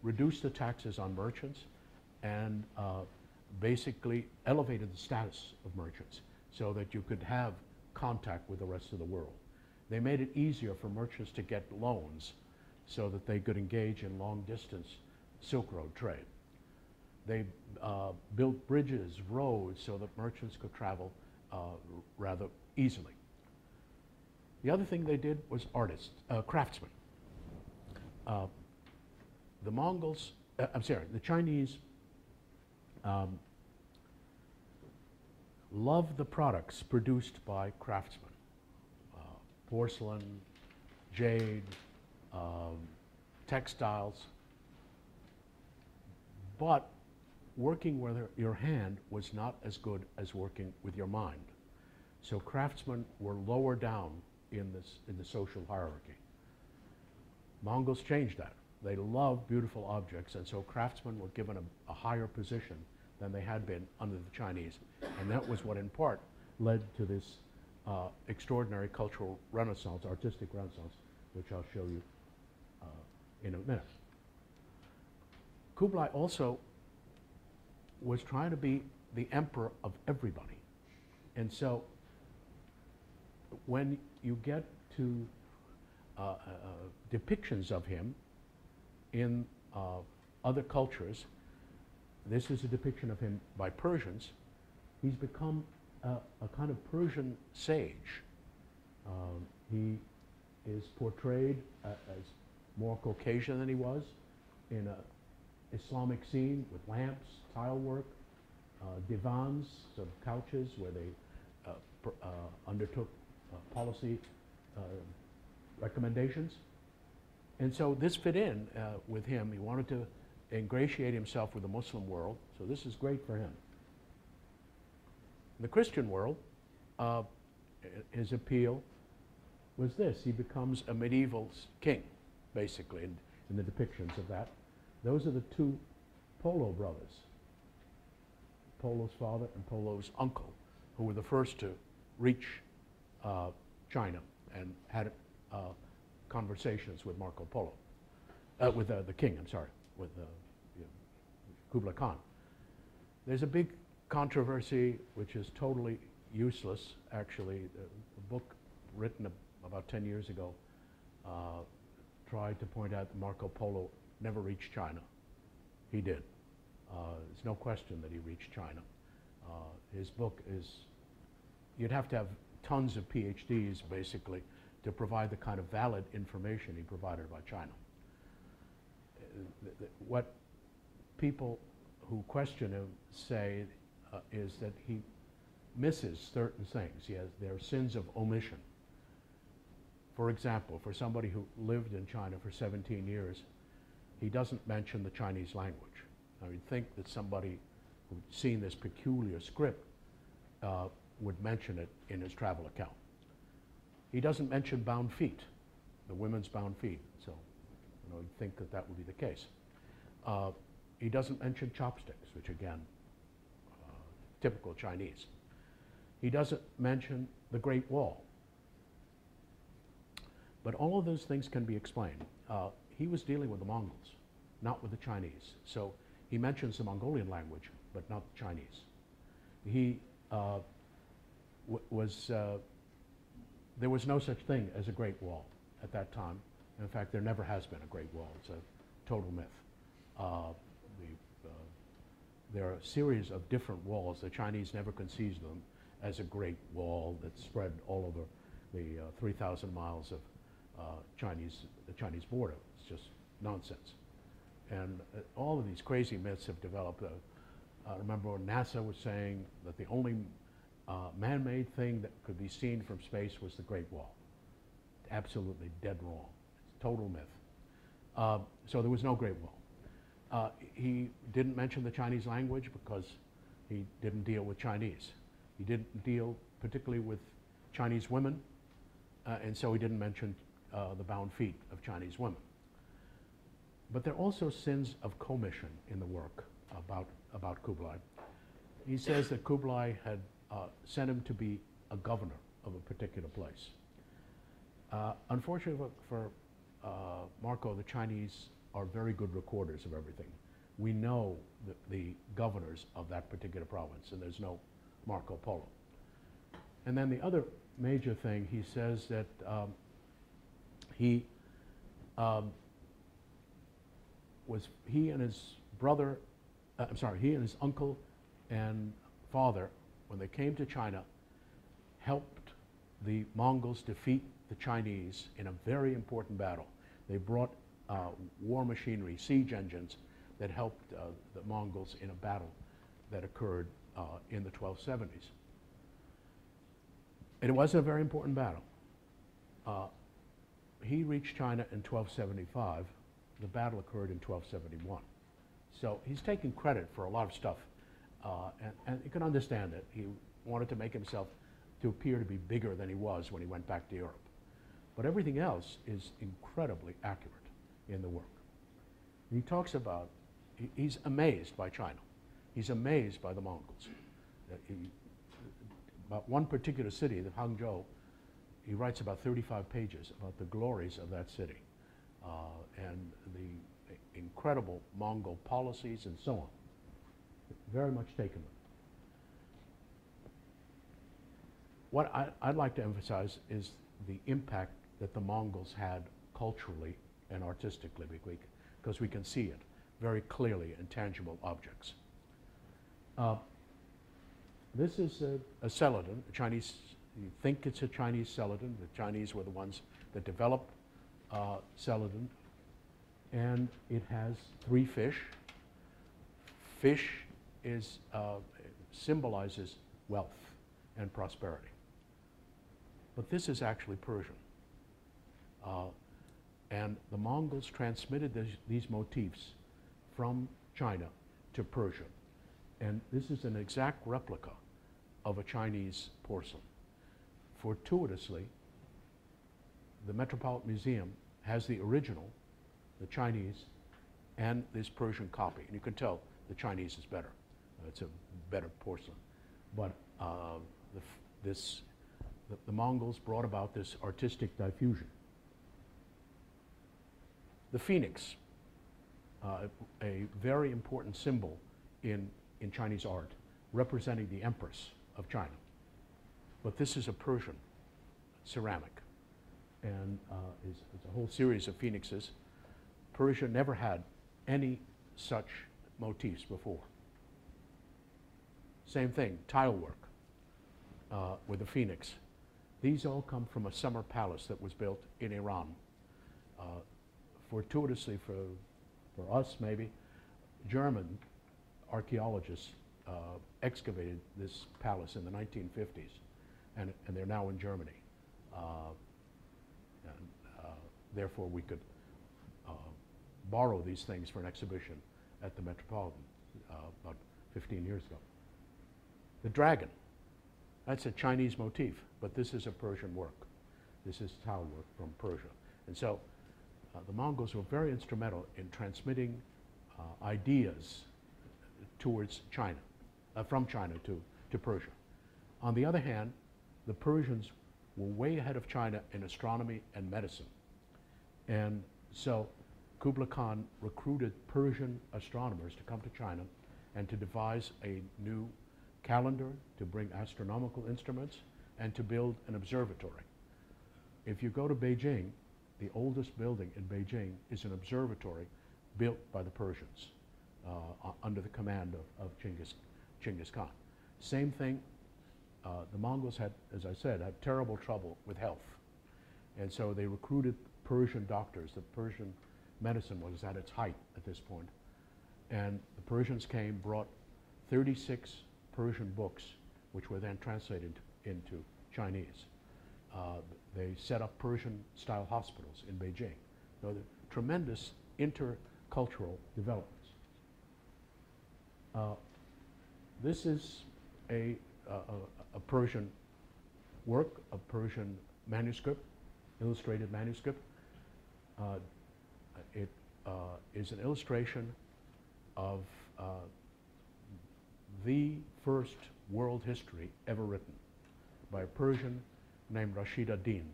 reduced the taxes on merchants and basically elevated the status of merchants so that you could have contact with the rest of the world. They made it easier for merchants to get loans so that they could engage in long-distance Silk Road trade. They built bridges, roads, so that merchants could travel rather easily. The other thing they did was craftsmen. The Mongols, the Chinese loved the products produced by craftsmen. Porcelain, jade, textiles. But working with your hand was not as good as working with your mind. So craftsmen were lower down in the social hierarchy. Mongols changed that. They loved beautiful objects, and so craftsmen were given a higher position than they had been under the Chinese. And that was what in part led to this extraordinary cultural renaissance, artistic renaissance, which I'll show you in a minute. Kublai also was trying to be the emperor of everybody. And so when you get to depictions of him in other cultures, this is a depiction of him by Persians. He's become a kind of Persian sage. He is portrayed as more Caucasian than he was in an Islamic scene with lamps, tile work, divans, sort of couches where they undertook policy recommendations. And so this fit in with him. He wanted to ingratiate himself with the Muslim world, so this is great for him. In the Christian world, his appeal was this. He becomes a medieval king, basically, in the depictions of that. Those are the two Polo brothers, Polo's father and Polo's uncle, who were the first to reach China and had conversations with Marco Polo, with the king, I'm sorry, with Kublai Khan. There's a big controversy which is totally useless, actually. The book written about 10 years ago tried to point out that Marco Polo never reached China. He did. There's no question that he reached China. His book is, you'd have to have tons of PhDs, basically, to provide the kind of valid information he provided about China. What people who question him say is that he misses certain things. There are sins of omission. For example, for somebody who lived in China for 17 years, he doesn't mention the Chinese language. I would think that somebody who'd seen this peculiar script would mention it in his travel account. He doesn't mention bound feet, the women's bound feet, so you'd think that that would be the case. He doesn't mention chopsticks, which again, typical Chinese. He doesn't mention the Great Wall. But all of those things can be explained. He was dealing with the Mongols, not with the Chinese. So he mentions the Mongolian language, but not the Chinese. He there was no such thing as a Great Wall at that time. In fact, there never has been a Great Wall. It's a total myth. There are a series of different walls. The Chinese never conceived them as a great wall that spread all over the 3,000 miles of the Chinese border. It's just nonsense. And all of these crazy myths have developed. I remember when NASA was saying that the only man-made thing that could be seen from space was the Great Wall. Absolutely dead wrong. It's a total myth. So there was no Great Wall. He didn't mention the Chinese language because he didn't deal with Chinese. He didn't deal particularly with Chinese women, and so he didn't mention the bound feet of Chinese women. But there are also sins of commission in the work about Kublai. He says that Kublai had sent him to be a governor of a particular place. Unfortunately for Marco, the Chinese are very good recorders of everything. We know the governors of that particular province, and there's no Marco Polo. And then the other major thing, he says that he was he and his brother, he and his uncle and father, when they came to China, helped the Mongols defeat the Chinese in a very important battle. They brought war machinery, siege engines, that helped the Mongols in a battle that occurred in the 1270s. And it was a very important battle. He reached China in 1275. The battle occurred in 1271. So he's taking credit for a lot of stuff. And you can understand it. He wanted to make himself to appear to be bigger than he was when he went back to Europe. But everything else is incredibly accurate in the work. He talks about, he's amazed by China. He's amazed by the Mongols. About one particular city, the Hangzhou, he writes about 35 pages about the glories of that city and the incredible Mongol policies and so on. Very much taken them. What I'd like to emphasize is the impact that the Mongols had culturally and artistically, because we can see it very clearly in tangible objects. This is a celadon, a Chinese, you think it's a Chinese celadon. The Chinese were the ones that developed celadon. And it has 3 fish. Fish is, symbolizes wealth and prosperity. But this is actually Persian. And the Mongols transmitted these motifs from China to Persia. And this is an exact replica of a Chinese porcelain. Fortuitously, the Metropolitan Museum has the original, the Chinese, and this Persian copy. And you can tell the Chinese is better. It's a better porcelain. But the Mongols brought about this artistic diffusion. The phoenix, a very important symbol in Chinese art, representing the Empress of China. But this is a Persian ceramic, and it's a whole series of phoenixes. Persia never had any such motifs before. Same thing, tile work with the phoenix. These all come from a summer palace that was built in Iran. Fortuitously for us, maybe, German archaeologists excavated this palace in the 1950s, and they're now in Germany. Therefore, we could borrow these things for an exhibition at the Metropolitan about 15 years ago. The dragon, that's a Chinese motif, but this is a Persian work. This is tile work from Persia. And so the Mongols were very instrumental in transmitting ideas towards China, from China to Persia. On the other hand, the Persians were way ahead of China in astronomy and medicine. And so Kublai Khan recruited Persian astronomers to come to China and to devise a new calendar, to bring astronomical instruments, and to build an observatory. If you go to Beijing, the oldest building in Beijing is an observatory built by the Persians under the command of Genghis Khan. Same thing, the Mongols had, as I said, had terrible trouble with health. And so they recruited Persian doctors. The Persian medicine was at its height at this point. And the Persians came, brought 36 Persian books, which were then translated into Chinese. They set up Persian-style hospitals in Beijing. So the tremendous intercultural developments. This is a Persian work, a Persian manuscript, illustrated manuscript. It is an illustration of the first world history ever written by a Persian named Rashid ad-Din.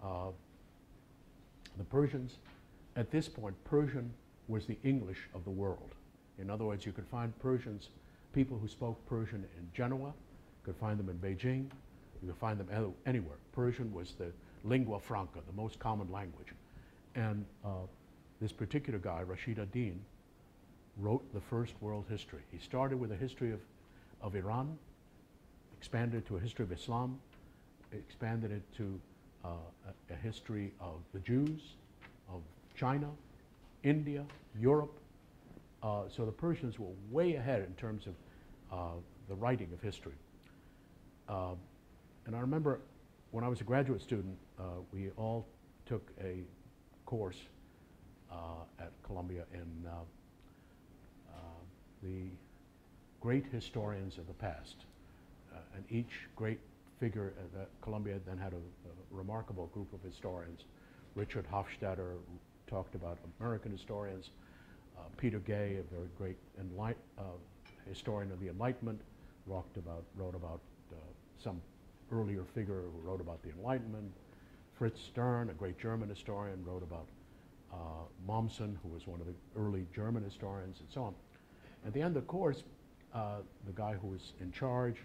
The Persians, at this point, Persian was the English of the world. In other words, you could find Persians, people who spoke Persian in Genoa, you could find them in Beijing, you could find them anywhere. Persian was the lingua franca, the most common language. And this particular guy, Rashid ad-Din, wrote the first world history. He started with a history of Iran, expanded to a history of Islam, expanded it to a history of the Jews, of China, India, Europe. So the Persians were way ahead in terms of the writing of history. And I remember when I was a graduate student, we all took a course at Columbia in the great historians of the past. And each great figure at Columbia then had a remarkable group of historians. Richard Hofstadter talked about American historians. Peter Gay, a very great historian of the Enlightenment, wrote about some earlier figure who wrote about the Enlightenment. Fritz Stern, a great German historian, wrote about Mommsen, who was one of the early German historians, and so on. At the end of the course, the guy who was in charge,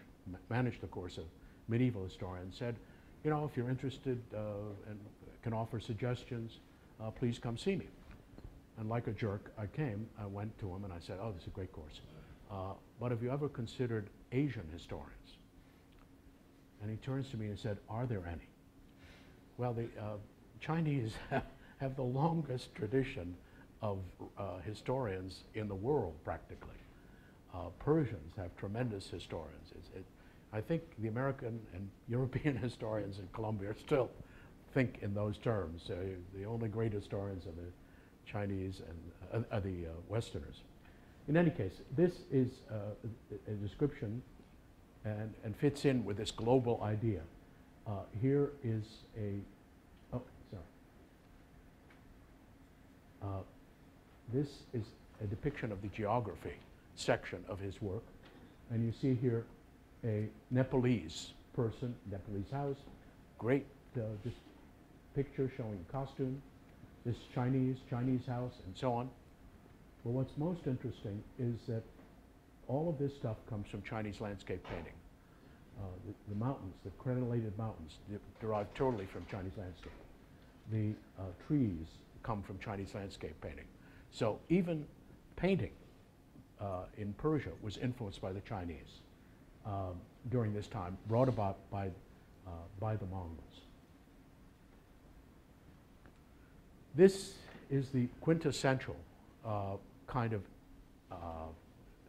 managed the course of medieval historians, said, you know, if you're interested and can offer suggestions, please come see me. And like a jerk, I went to him and I said, oh, this is a great course. But have you ever considered Asian historians? And he turns to me and said, are there any? Well, the Chinese have the longest tradition of historians in the world, practically. Persians have tremendous historians. I think the American and European historians in Columbia still think in those terms. The only great historians are the Chinese and the Westerners. In any case, this is a description and fits in with this global idea. Here is this is a depiction of the geography section of his work. And you see here a Nepalese person, Nepalese house, great just picture showing costume, this Chinese house, and so on. But what's most interesting is that all of this stuff comes from Chinese landscape painting. The mountains, the crenellated mountains, derive totally from Chinese landscape. The trees come from Chinese landscape painting. So even painting in Persia was influenced by the Chinese during this time, brought about by the Mongols. This is the quintessential kind of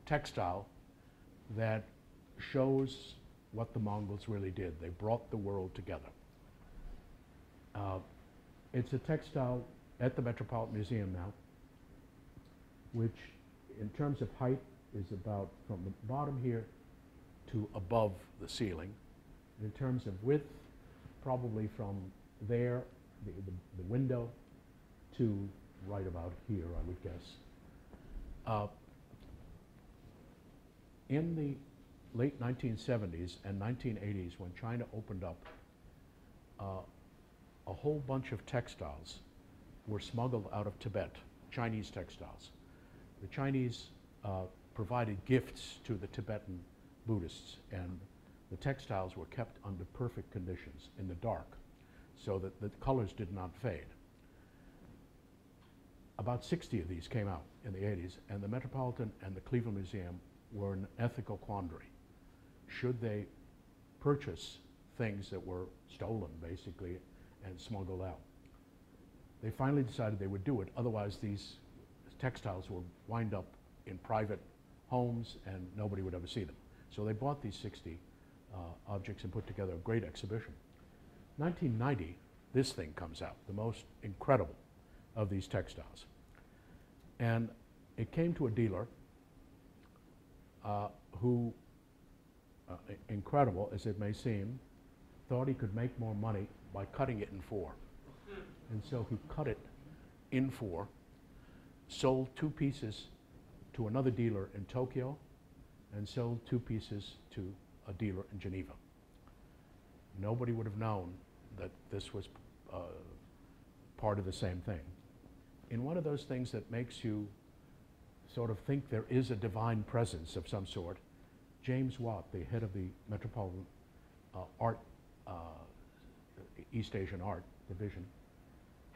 textile that shows what the Mongols really did. They brought the world together. It's a textile at the Metropolitan Museum now, which in terms of height is about from the bottom here to above the ceiling. In terms of width, probably from there, the window, to right about here, I would guess. In the late 1970s and 1980s, when China opened up, a whole bunch of textiles were smuggled out of Tibet, Chinese textiles. The Chinese provided gifts to the Tibetan Buddhists, and the textiles were kept under perfect conditions in the dark, so that the colors did not fade. About 60 of these came out in the 80s, and the Metropolitan and the Cleveland Museum were in an ethical quandary. Should they purchase things that were stolen, basically, and smuggled out? They finally decided they would do it, otherwise these textiles would wind up in private homes and nobody would ever see them. So they bought these 60 objects and put together a great exhibition. 1990, this thing comes out, the most incredible of these textiles. And it came to a dealer who, incredible as it may seem, thought he could make more money by cutting it in four. And so he cut it in four, sold 2 pieces to another dealer in Tokyo, and sold 2 pieces to a dealer in Geneva. Nobody would have known that this was part of the same thing. In one of those things that makes you sort of think there is a divine presence of some sort, James Watt, the head of the Metropolitan East Asian Art Division,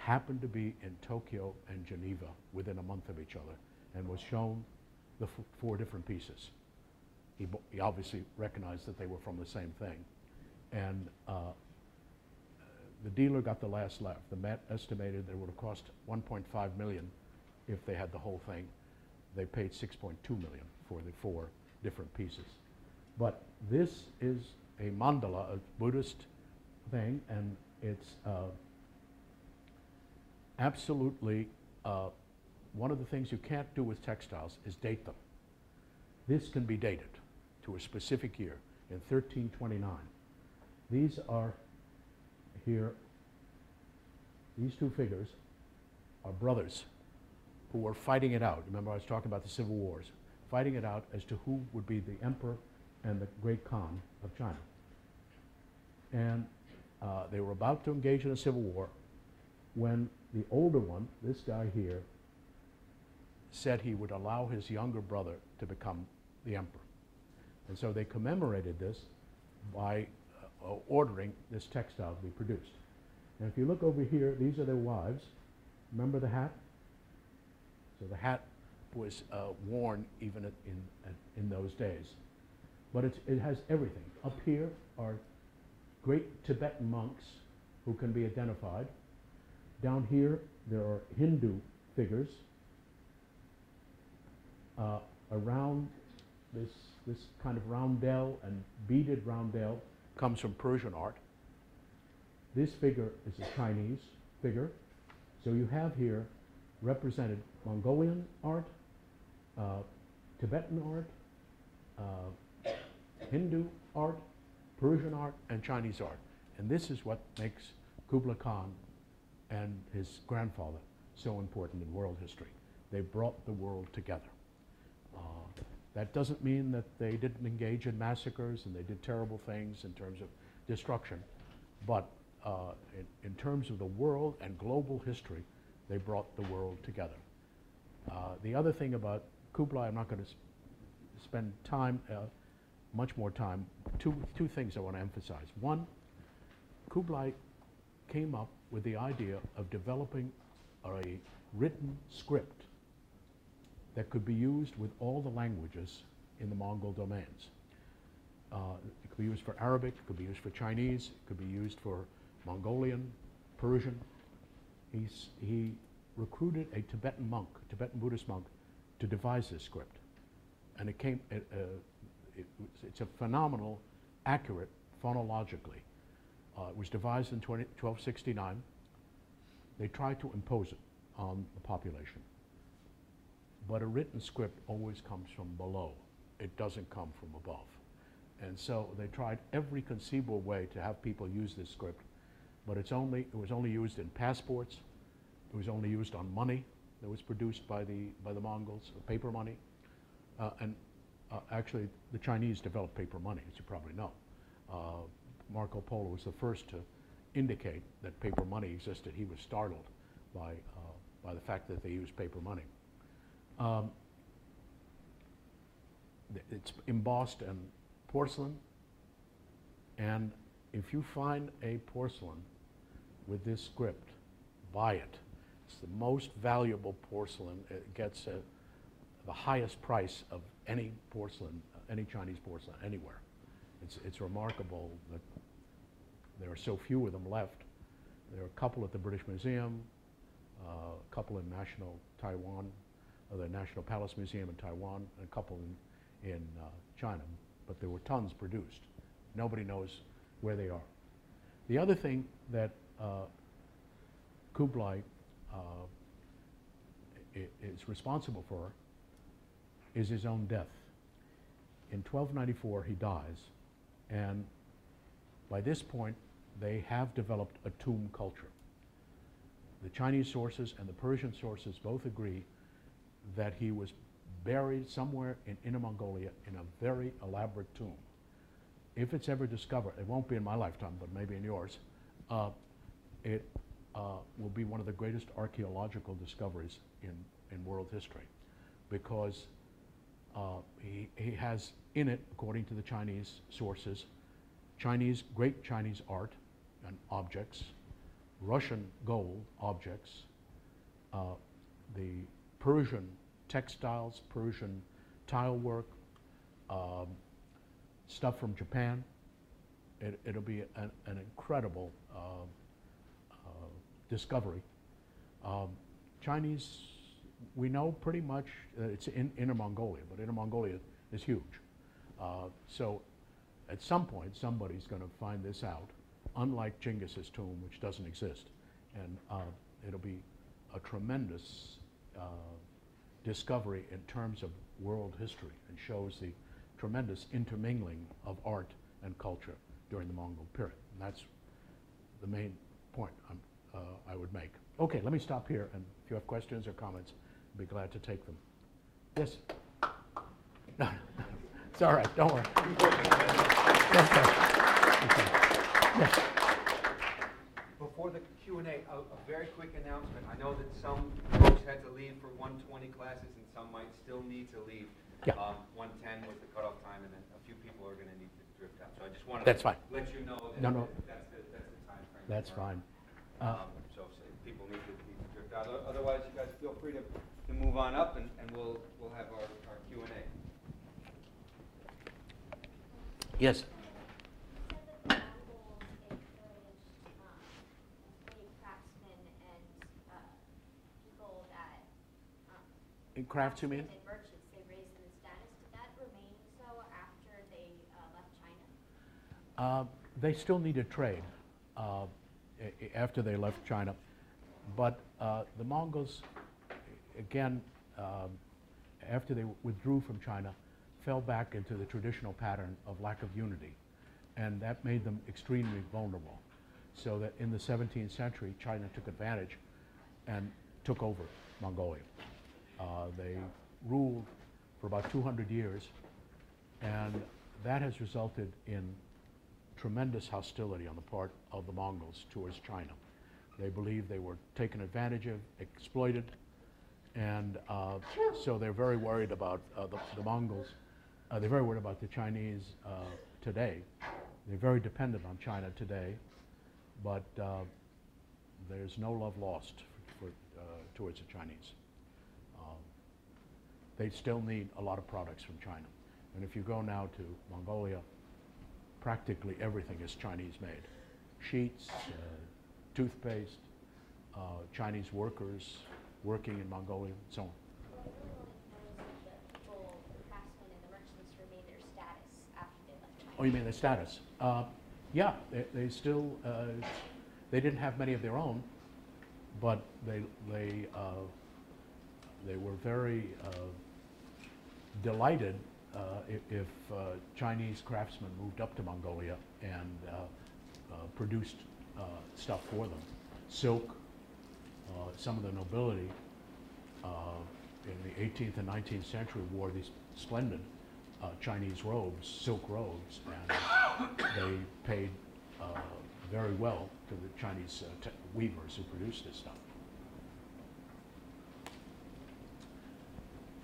happened to be in Tokyo and Geneva within a month of each other and was shown the 4 different pieces. He obviously recognized that they were from the same thing. And the dealer got the last laugh. The Met estimated that it would have cost $1.5 million if they had the whole thing. They paid $6.2 million for the 4 different pieces. But this is a mandala, a Buddhist thing, and it's absolutely one of the things you can't do with textiles is date them. This can be dated to a specific year in 1329. These are here, these 2 figures are brothers who were fighting it out. Remember I was talking about the civil wars, fighting it out as to who would be the emperor and the great Khan of China. And they were about to engage in a civil war when the older one, this guy here, said he would allow his younger brother to become the emperor. And so they commemorated this by ordering this textile to be produced. And if you look over here, these are their wives. Remember the hat? So the hat was worn even in those days. But it has everything. Up here are great Tibetan monks who can be identified. Down here, there are Hindu figures. Around this kind of roundel and beaded roundel comes from Persian art. This figure is a Chinese figure. So you have here represented Mongolian art, Tibetan art, Hindu art, Persian art, and Chinese art. And this is what makes Kublai Khan and his grandfather so important in world history. They brought the world together. That doesn't mean that they didn't engage in massacres and they did terrible things in terms of destruction, but in terms of the world and global history, they brought the world together. The other thing about Kublai, I'm not going to spend time, much more time, two things I want to emphasize. One, Kublai came up with the idea of developing a written script that could be used with all the languages in the Mongol domains. It could be used for Arabic, it could be used for Chinese, it could be used for Mongolian, Persian. He recruited a Tibetan monk, Tibetan Buddhist monk, to devise this script. And it's a phenomenal, accurate phonologically. It was devised in 1269. They tried to impose it on the population. But a written script always comes from below. It doesn't come from above. And so they tried every conceivable way to have people use this script, but it was only used in passports. It was only used on money that was produced by the Mongols, paper money. Actually, the Chinese developed paper money, as you probably know. Marco Polo was the first to indicate that paper money existed. He was startled by the fact that they used paper money. It's embossed in porcelain, and if you find a porcelain with this script, buy it. It's the most valuable porcelain. It gets the highest price of any porcelain, any Chinese porcelain anywhere. It's remarkable that there are so few of them left. There are a couple at the British Museum, a couple in National Taiwan, the National Palace Museum in Taiwan, and a couple in China, but there were tons produced. Nobody knows where they are. The other thing that Kublai is responsible for is his own death. In 1294, he dies, and by this point, they have developed a tomb culture. The Chinese sources and the Persian sources both agree that he was buried somewhere in Inner Mongolia in a very elaborate tomb. If it's ever discovered, it won't be in my lifetime, but maybe in yours, it will be one of the greatest archaeological discoveries in world history, because he has in it, according to the Chinese sources, great Chinese art and objects, Russian gold objects, the Persian textiles, Persian tile work, stuff from Japan. It'll be an incredible discovery. Chinese, we know pretty much it's in Inner Mongolia, but Inner Mongolia is huge. So at some point, somebody's going to find this out, unlike Genghiss's tomb, which doesn't exist. And it'll be a tremendous discovery in terms of world history, and shows the tremendous intermingling of art and culture during the Mongol period. And that's the main point I would make. Okay, let me stop here, and if you have questions or comments, I'd be glad to take them. Yes? No, it's all right, don't worry. Okay. Yes. Before the Q&A, a very quick announcement. I know that some folks had to leave for 120 classes, and some might still need to leave. Yeah. 110 was the cutoff time, and then a few people are going to need to drift out. So I just wanted That's to fine. let you know that, No. that's the time frame. That's fine. So if people need to drift out. Otherwise, you guys feel free to move on up, and we'll have our Q&A. Yes. In crafts, you mean? And merchants, they raised them in status. Did that remain so after they left China? They still needed trade after they left China. But the Mongols, again, after they withdrew from China, fell back into the traditional pattern of lack of unity. And that made them extremely vulnerable. So that in the 17th century, China took advantage and took over Mongolia. They ruled for about 200 years, and that has resulted in tremendous hostility on the part of the Mongols towards China. They believe they were taken advantage of, exploited, and so they're very worried about the Mongols. They're very worried about the Chinese today. They're very dependent on China today, but there's no love lost towards the Chinese. They still need a lot of products from China. And if you go now to Mongolia, practically everything is Chinese made. Sheets, toothpaste, Chinese workers working in Mongolia, and so on. Well, the people, the craftsmen and the merchants remained their status after they left China. Oh, you mean the status? Yeah, they still, they didn't have many of their own, but they were very delighted if Chinese craftsmen moved up to Mongolia and produced stuff for them. Silk, some of the nobility in the 18th and 19th century wore these splendid Chinese robes, silk robes, and they paid very well to the Chinese weavers who produced this stuff.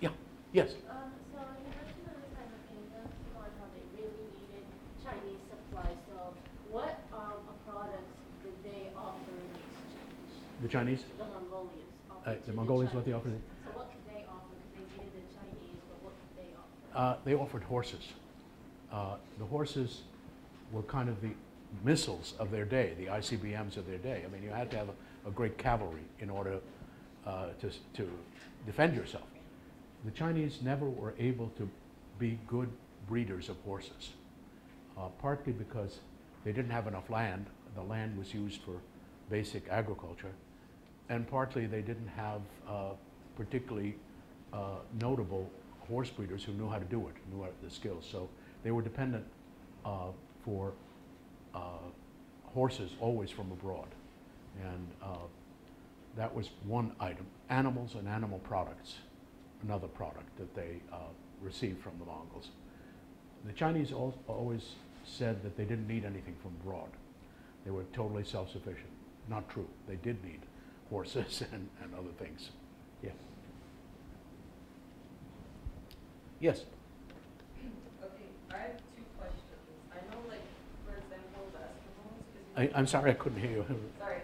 Yeah, yes? So you mentioned on the time of Genghis Khan how they really needed Chinese supplies. So what products did they offer in exchange? The Chinese? The Mongolians. The Mongolians, what they offered? So what could they offer? Because they needed the Chinese, but what could they offer? They offered horses. The horses were kind of the missiles of their day, the ICBMs of their day. I mean, you had to have a great cavalry in order to defend yourself. The Chinese never were able to be good breeders of horses, partly because they didn't have enough land. The land was used for basic agriculture, and partly they didn't have particularly notable horse breeders who knew how to do it, knew the skills. So they were dependent for horses always from abroad. And that was one item. Animals and animal products, another product that they received from the Mongols. The Chinese always said that they didn't need anything from abroad. They were totally self-sufficient. Not true. They did need horses and other things. Yeah. Yes? Okay, I have two questions. I know, like, for example, the Eskimos. I'm sorry, I couldn't hear you. Sorry,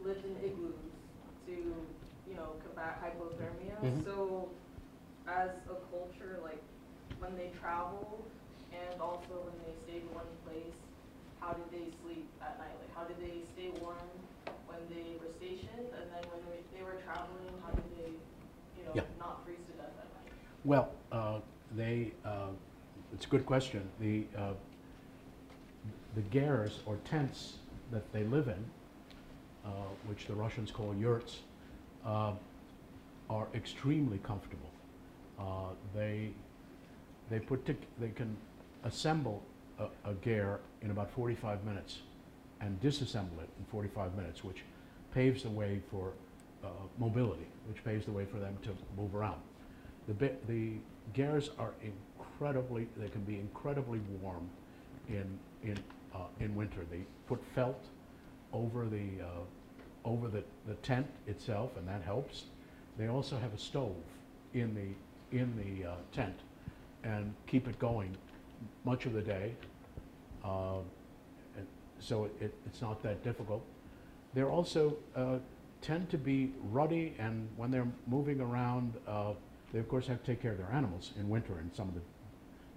lived in igloos to, combat hypothermia. Mhm. So as a culture, like when they traveled and also when they stayed in one place, how did they sleep at night? Like how did they stay warm when they were stationed? And then when they were traveling, how did they, Yeah. not freeze to death at night? Well, it's a good question. The gers, or tents, that they live in, which the Russians call yurts, are extremely comfortable. They can assemble a ger in about 45 minutes and disassemble it in 45 minutes, which paves the way for mobility, which paves the way for them to move around. The gers are they can be incredibly warm in winter. They put felt over the tent itself, and that helps. They also have a stove in the tent and keep it going much of the day. And so it's not that difficult. They're also tend to be ruddy, and when they're moving around, they of course have to take care of their animals in winter in some of the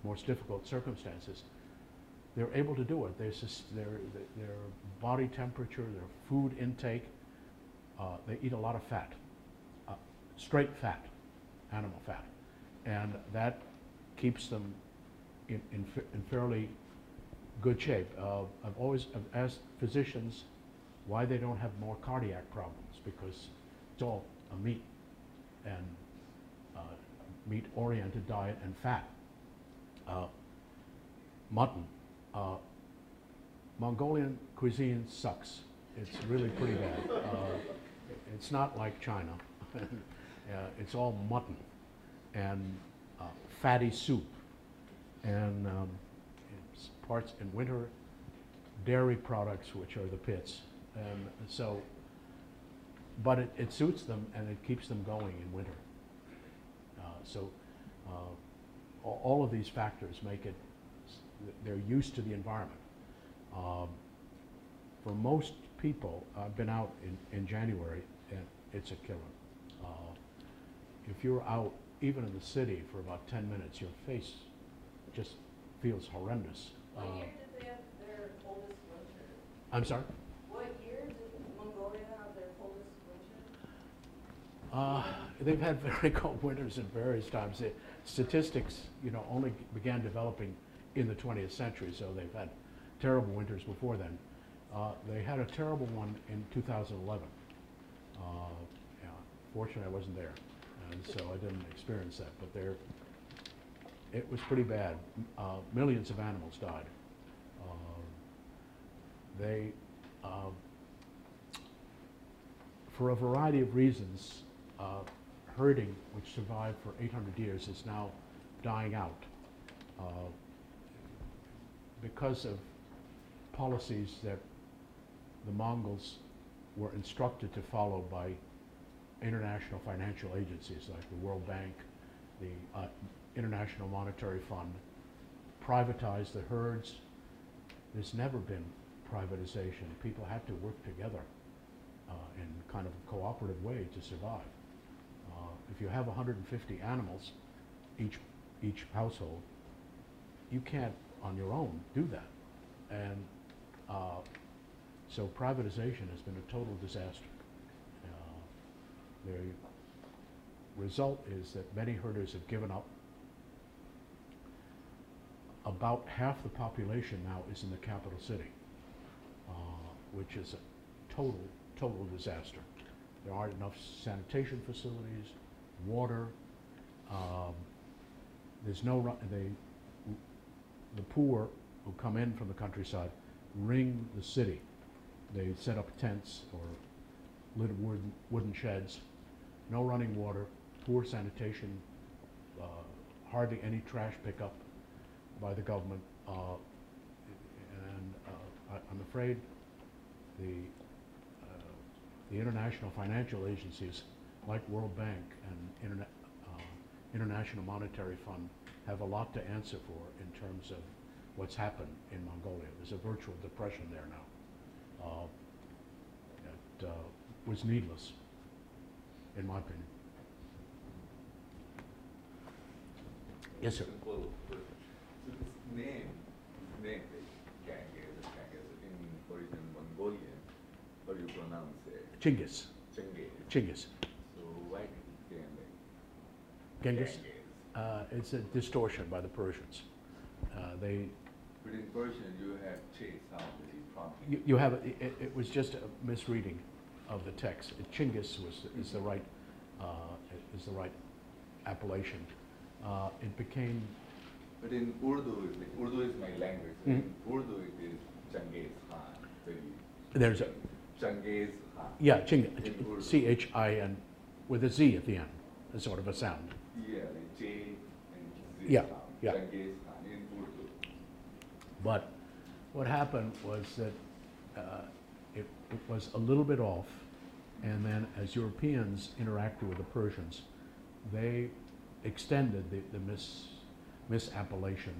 most difficult circumstances. They're able to do it. Their body temperature, their food intake, they eat a lot of fat, straight fat, animal fat, and that keeps them in fairly good shape. I've asked physicians why they don't have more cardiac problems, because it's all a meat and meat-oriented diet and fat. Mutton. Mongolian cuisine sucks. It's really pretty bad. It's not like China. It's all mutton and fatty soup, and parts in winter, dairy products, which are the pits. And so, but it suits them, and it keeps them going in winter. All of these factors make it, they're used to the environment. For most people, I've been out in January, and it's a killer. If you're out, even in the city, for about 10 minutes, your face just feels horrendous. What year did they have their coldest winter? I'm sorry? What year did Mongolia have their coldest winter? They've had very cold winters at various times. The statistics, only began developing in the 20th century, so they've had terrible winters before then. They had a terrible one in 2011. Fortunately, I wasn't there, and so I didn't experience that. But it was pretty bad. Millions of animals died. For a variety of reasons, herding, which survived for 800 years, is now dying out because of policies that the Mongols were instructed to follow by international financial agencies like the World Bank, the International Monetary Fund, privatize the herds. There's never been privatization. People have to work together in kind of a cooperative way to survive. If you have 150 animals, each household, you can't on your own do that. And so privatization has been a total disaster. The result is that many herders have given up. About half the population now is in the capital city, which is a total disaster. There aren't enough sanitation facilities, water. There's no the poor who come in from the countryside ring the city. They set up tents or little wooden sheds. No running water, poor sanitation, hardly any trash pickup by the government, and I'm afraid the international financial agencies like World Bank and International Monetary Fund have a lot to answer for in terms of what's happened in Mongolia. There's a virtual depression there now. was needless, in my opinion. Yes, sir. Simple question. So this name, Genghiss, in original Mongolian, how do you pronounce it? Genghis. Genghis. So why did it become like Genghis. It's a distortion by the Persians. They But in Persian, you have Che sound that you prompting. you have it was just a misreading of the text. Genghis is the right appellation. It became But in Urdu, Urdu is my language. So in Urdu, it is Genghiss Khan. there's a Genghiss Khan. yeah In Urdu. Chin with a Z at the end, a sort of a sound. Yeah, like J and Z Yeah, sound. yeah. Genghiss Khan in Urdu. But what happened was that it was a little bit off, and then as Europeans interacted with the Persians, they extended the misappellation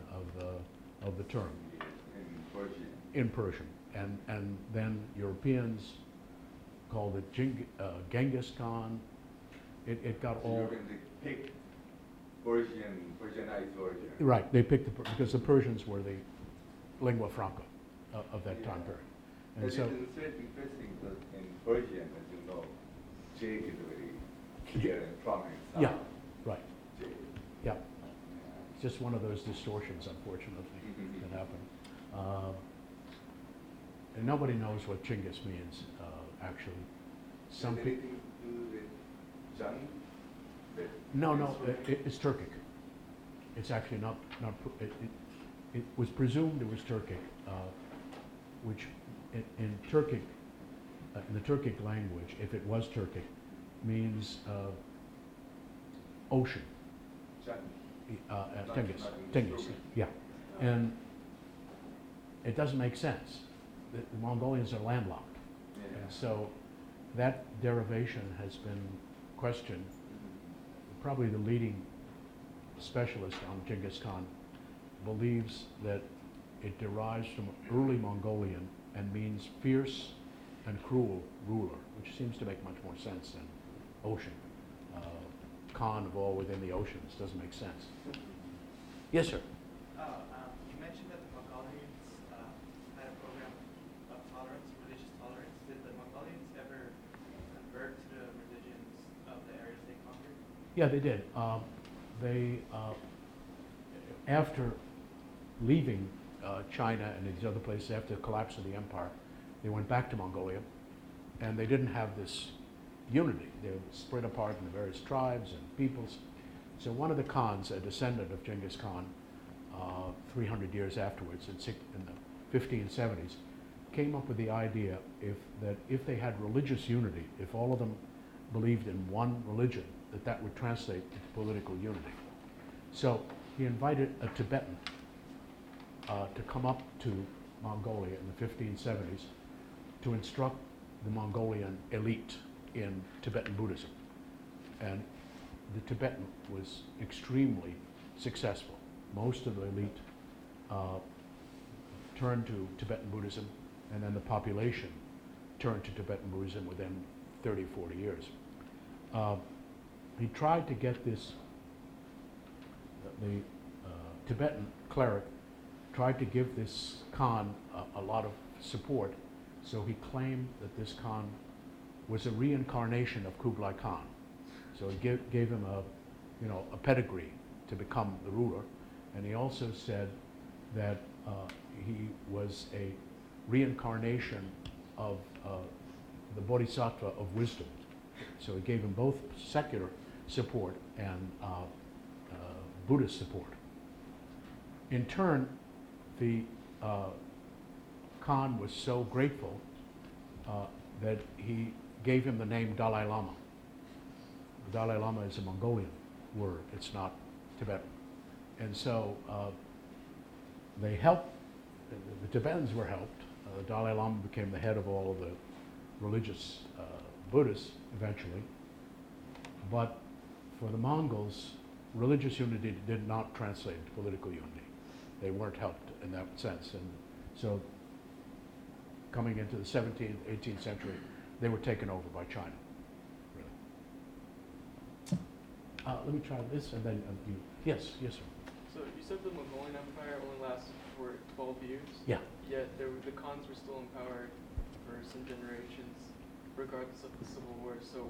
of the term In Persian. in Persian, and then Europeans called it Genghiss Khan. It got So all you're going to pick Persianized version. right. They picked because the Persians were the lingua franca of that time period, and But so it is interesting because in Persian, as you know, J is a very clear and prominent sound. yeah, right, J. yeah. It's just one of those distortions, unfortunately, that happen. And nobody knows what Genghis means, actually. Some Has people. anything to do with Jung? No, it's Turkic. It's actually not. It was presumed it was Turkic, which in Turkic, in the Turkic language, if it was Turkic, means ocean. Jung. Genghis, yeah. And it doesn't make sense. The Mongolians are landlocked. Yeah. And so that derivation has been questioned. Probably the leading specialist on Genghis Khan believes that it derives from early Mongolian and means fierce and cruel ruler, which seems to make much more sense than ocean. Khan of all within the oceans doesn't make sense. Yes, sir. You mentioned that the Mongolians had a program of tolerance, religious tolerance. Did the Mongolians ever convert to the religions of the areas they conquered? Yeah, they did. After leaving China and these other places, after the collapse of the empire, they went back to Mongolia, and they didn't have this unity. They were split apart into various tribes and peoples. So one of the Khans, a descendant of Genghis Khan, 300 years afterwards, in the 1570s, came up with the idea that if they had religious unity, if all of them believed in one religion, that would translate into political unity. So he invited a Tibetan to come up to Mongolia in the 1570s to instruct the Mongolian elite in Tibetan Buddhism. And the Tibetan was extremely successful. Most of the elite turned to Tibetan Buddhism, and then the population turned to Tibetan Buddhism within 30, 40 years. He tried to get this, the Tibetan cleric tried to give this Khan a lot of support, so he claimed that this Khan was a reincarnation of Kublai Khan. So he gave him a pedigree to become the ruler, and he also said that he was a reincarnation of the Bodhisattva of wisdom. So he gave him both secular support and Buddhist support. In turn, the Khan was so grateful that he gave him the name Dalai Lama. Dalai Lama is a Mongolian word, it's not Tibetan. And so they helped, the Tibetans were helped. The Dalai Lama became the head of all of the religious Buddhists eventually. But for the Mongols, religious unity did not translate into political unity. They weren't helped in that sense. And so coming into the 17th, 18th century, they were taken over by China, really. Let me try this and then you. Yes, yes, sir. So you said the Mongolian Empire only lasted for 12 years? Yeah. Yet the Khans were still in power for some generations, regardless of the civil war. So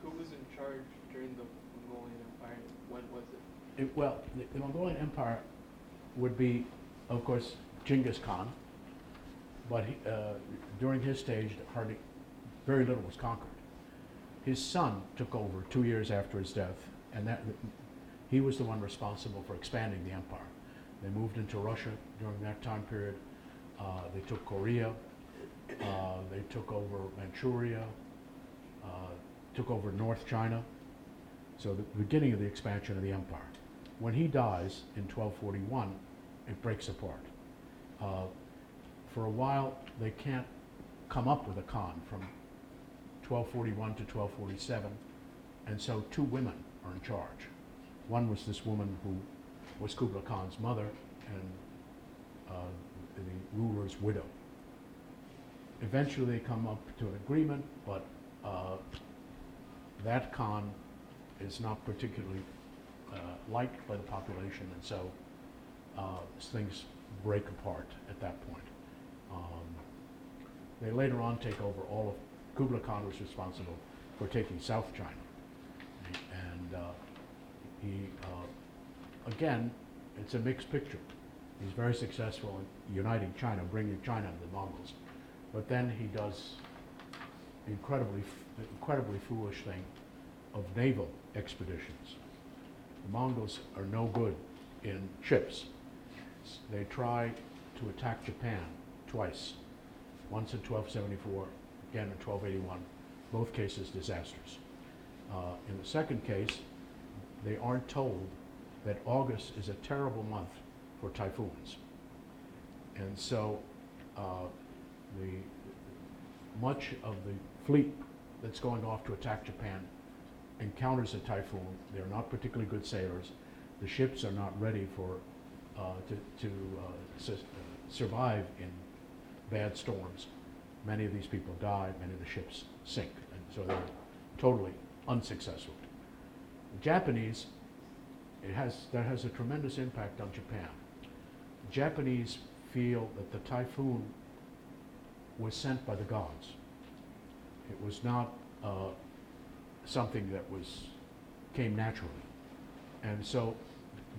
who was in charge during the Mongolian Empire? When was it? Well, the Mongolian Empire would be, of course, Genghis Khan, but during his stage, very little was conquered. His son took over 2 years after his death, and he was the one responsible for expanding the empire. They moved into Russia during that time period. They took Korea. They took over Manchuria. Took over North China. So the beginning of the expansion of the empire. When he dies in 1241, it breaks apart. For a while, they can't come up with a Khan from 1241 to 1247, and so two women are in charge. One was this woman who was Kublai Khan's mother and the ruler's widow. Eventually they come up to an agreement, but that Khan is not particularly liked by the population, and so things break apart at that point. They later on take over all of, Kublai Khan was responsible for taking South China. And he, again, it's a mixed picture. He's very successful in uniting China, bringing China to the Mongols. But then he does incredibly foolish thing of naval expeditions. The Mongols are no good in ships. They try to attack Japan twice, once in 1274, again in 1281, both cases disasters. In the second case, they aren't told that August is a terrible month for typhoons. And so much of the fleet that's going off to attack Japan encounters a typhoon. They're not particularly good sailors. The ships are not ready to survive in bad storms. Many of these people die, many of the ships sink, and so they're totally unsuccessful. The Japanese, that has a tremendous impact on Japan. The Japanese feel that the typhoon was sent by the gods. It was not something that came naturally. And so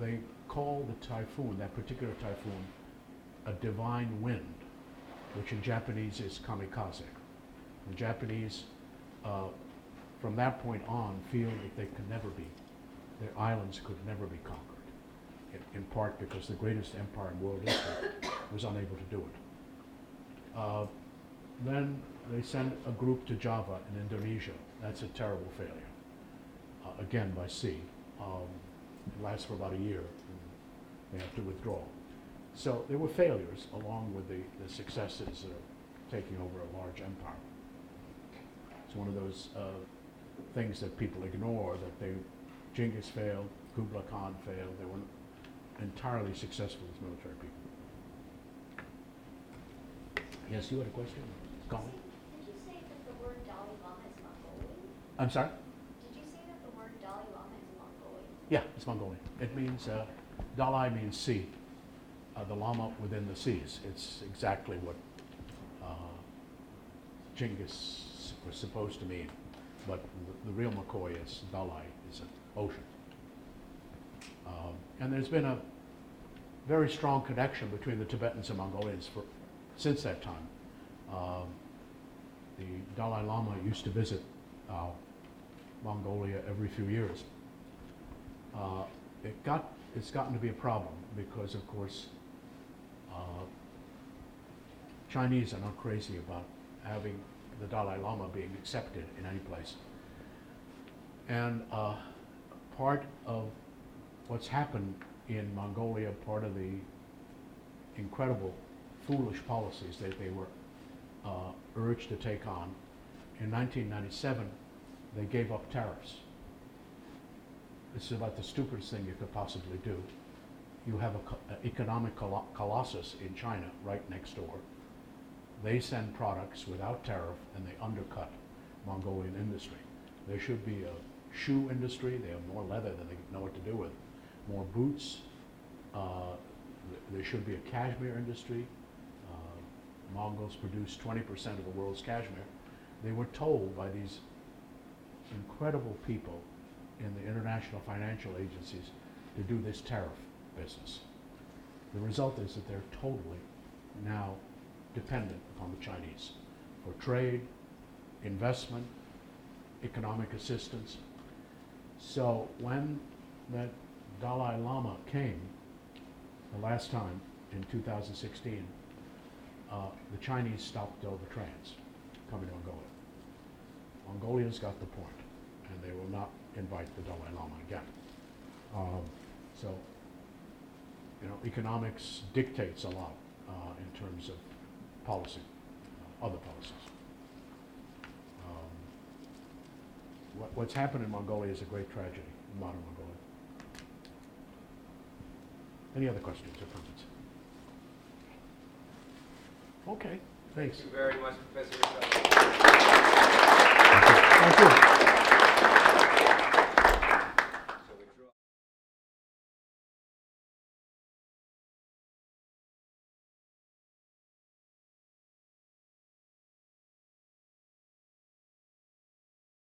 they call the typhoon, that particular typhoon, a divine wind, which in Japanese is kamikaze. The Japanese, from that point on, feel that their islands could never be conquered, in part because the greatest empire in world history was unable to do it. Then they send a group to Java in Indonesia. That's a terrible failure, again by sea. It lasts for about a year, and they have to withdraw. So there were failures along with the successes of taking over a large empire. It's one of those things that people ignore, that Genghis failed, Kublai Khan failed. They weren't entirely successful as military people. Yes, you had a question? Go on. Did you say that the word Dalai Lama is Mongolian? I'm sorry? Did you say that the word Dalai Lama is Mongolian? Yeah, it's Mongolian. It means, Dalai means sea. The Lama within the seas. It's exactly what Genghis was supposed to mean. But the real McCoy is Dalai, is an ocean. And there's been a very strong connection between the Tibetans and Mongolians since that time. The Dalai Lama used to visit Mongolia every few years. It's gotten to be a problem because, of course, Chinese are not crazy about having the Dalai Lama being accepted in any place. And part of what's happened in Mongolia, part of the incredible foolish policies that they were urged to take on, in 1997, they gave up tariffs. This is about the stupidest thing you could possibly do. You have an economic colossus in China right next door, they send products without tariff and they undercut Mongolian industry. There should be a shoe industry. They have more leather than they know what to do with. More boots. There should be a cashmere industry. Mongols produce 20% of the world's cashmere. They were told by these incredible people in the international financial agencies to do this tariff business. The result is that they're totally now dependent upon the Chinese for trade, investment, economic assistance. So when that Dalai Lama came the last time in 2016, the Chinese stopped all the trains coming to Mongolia. Mongolians got the point, and they will not invite the Dalai Lama again. So, you know, economics dictates a lot in terms of policy, other policies. What's happened in Mongolia is a great tragedy in modern Mongolia. Any other questions or comments? Okay, thanks. Thank you very much, Professor Rossabi. Thank you.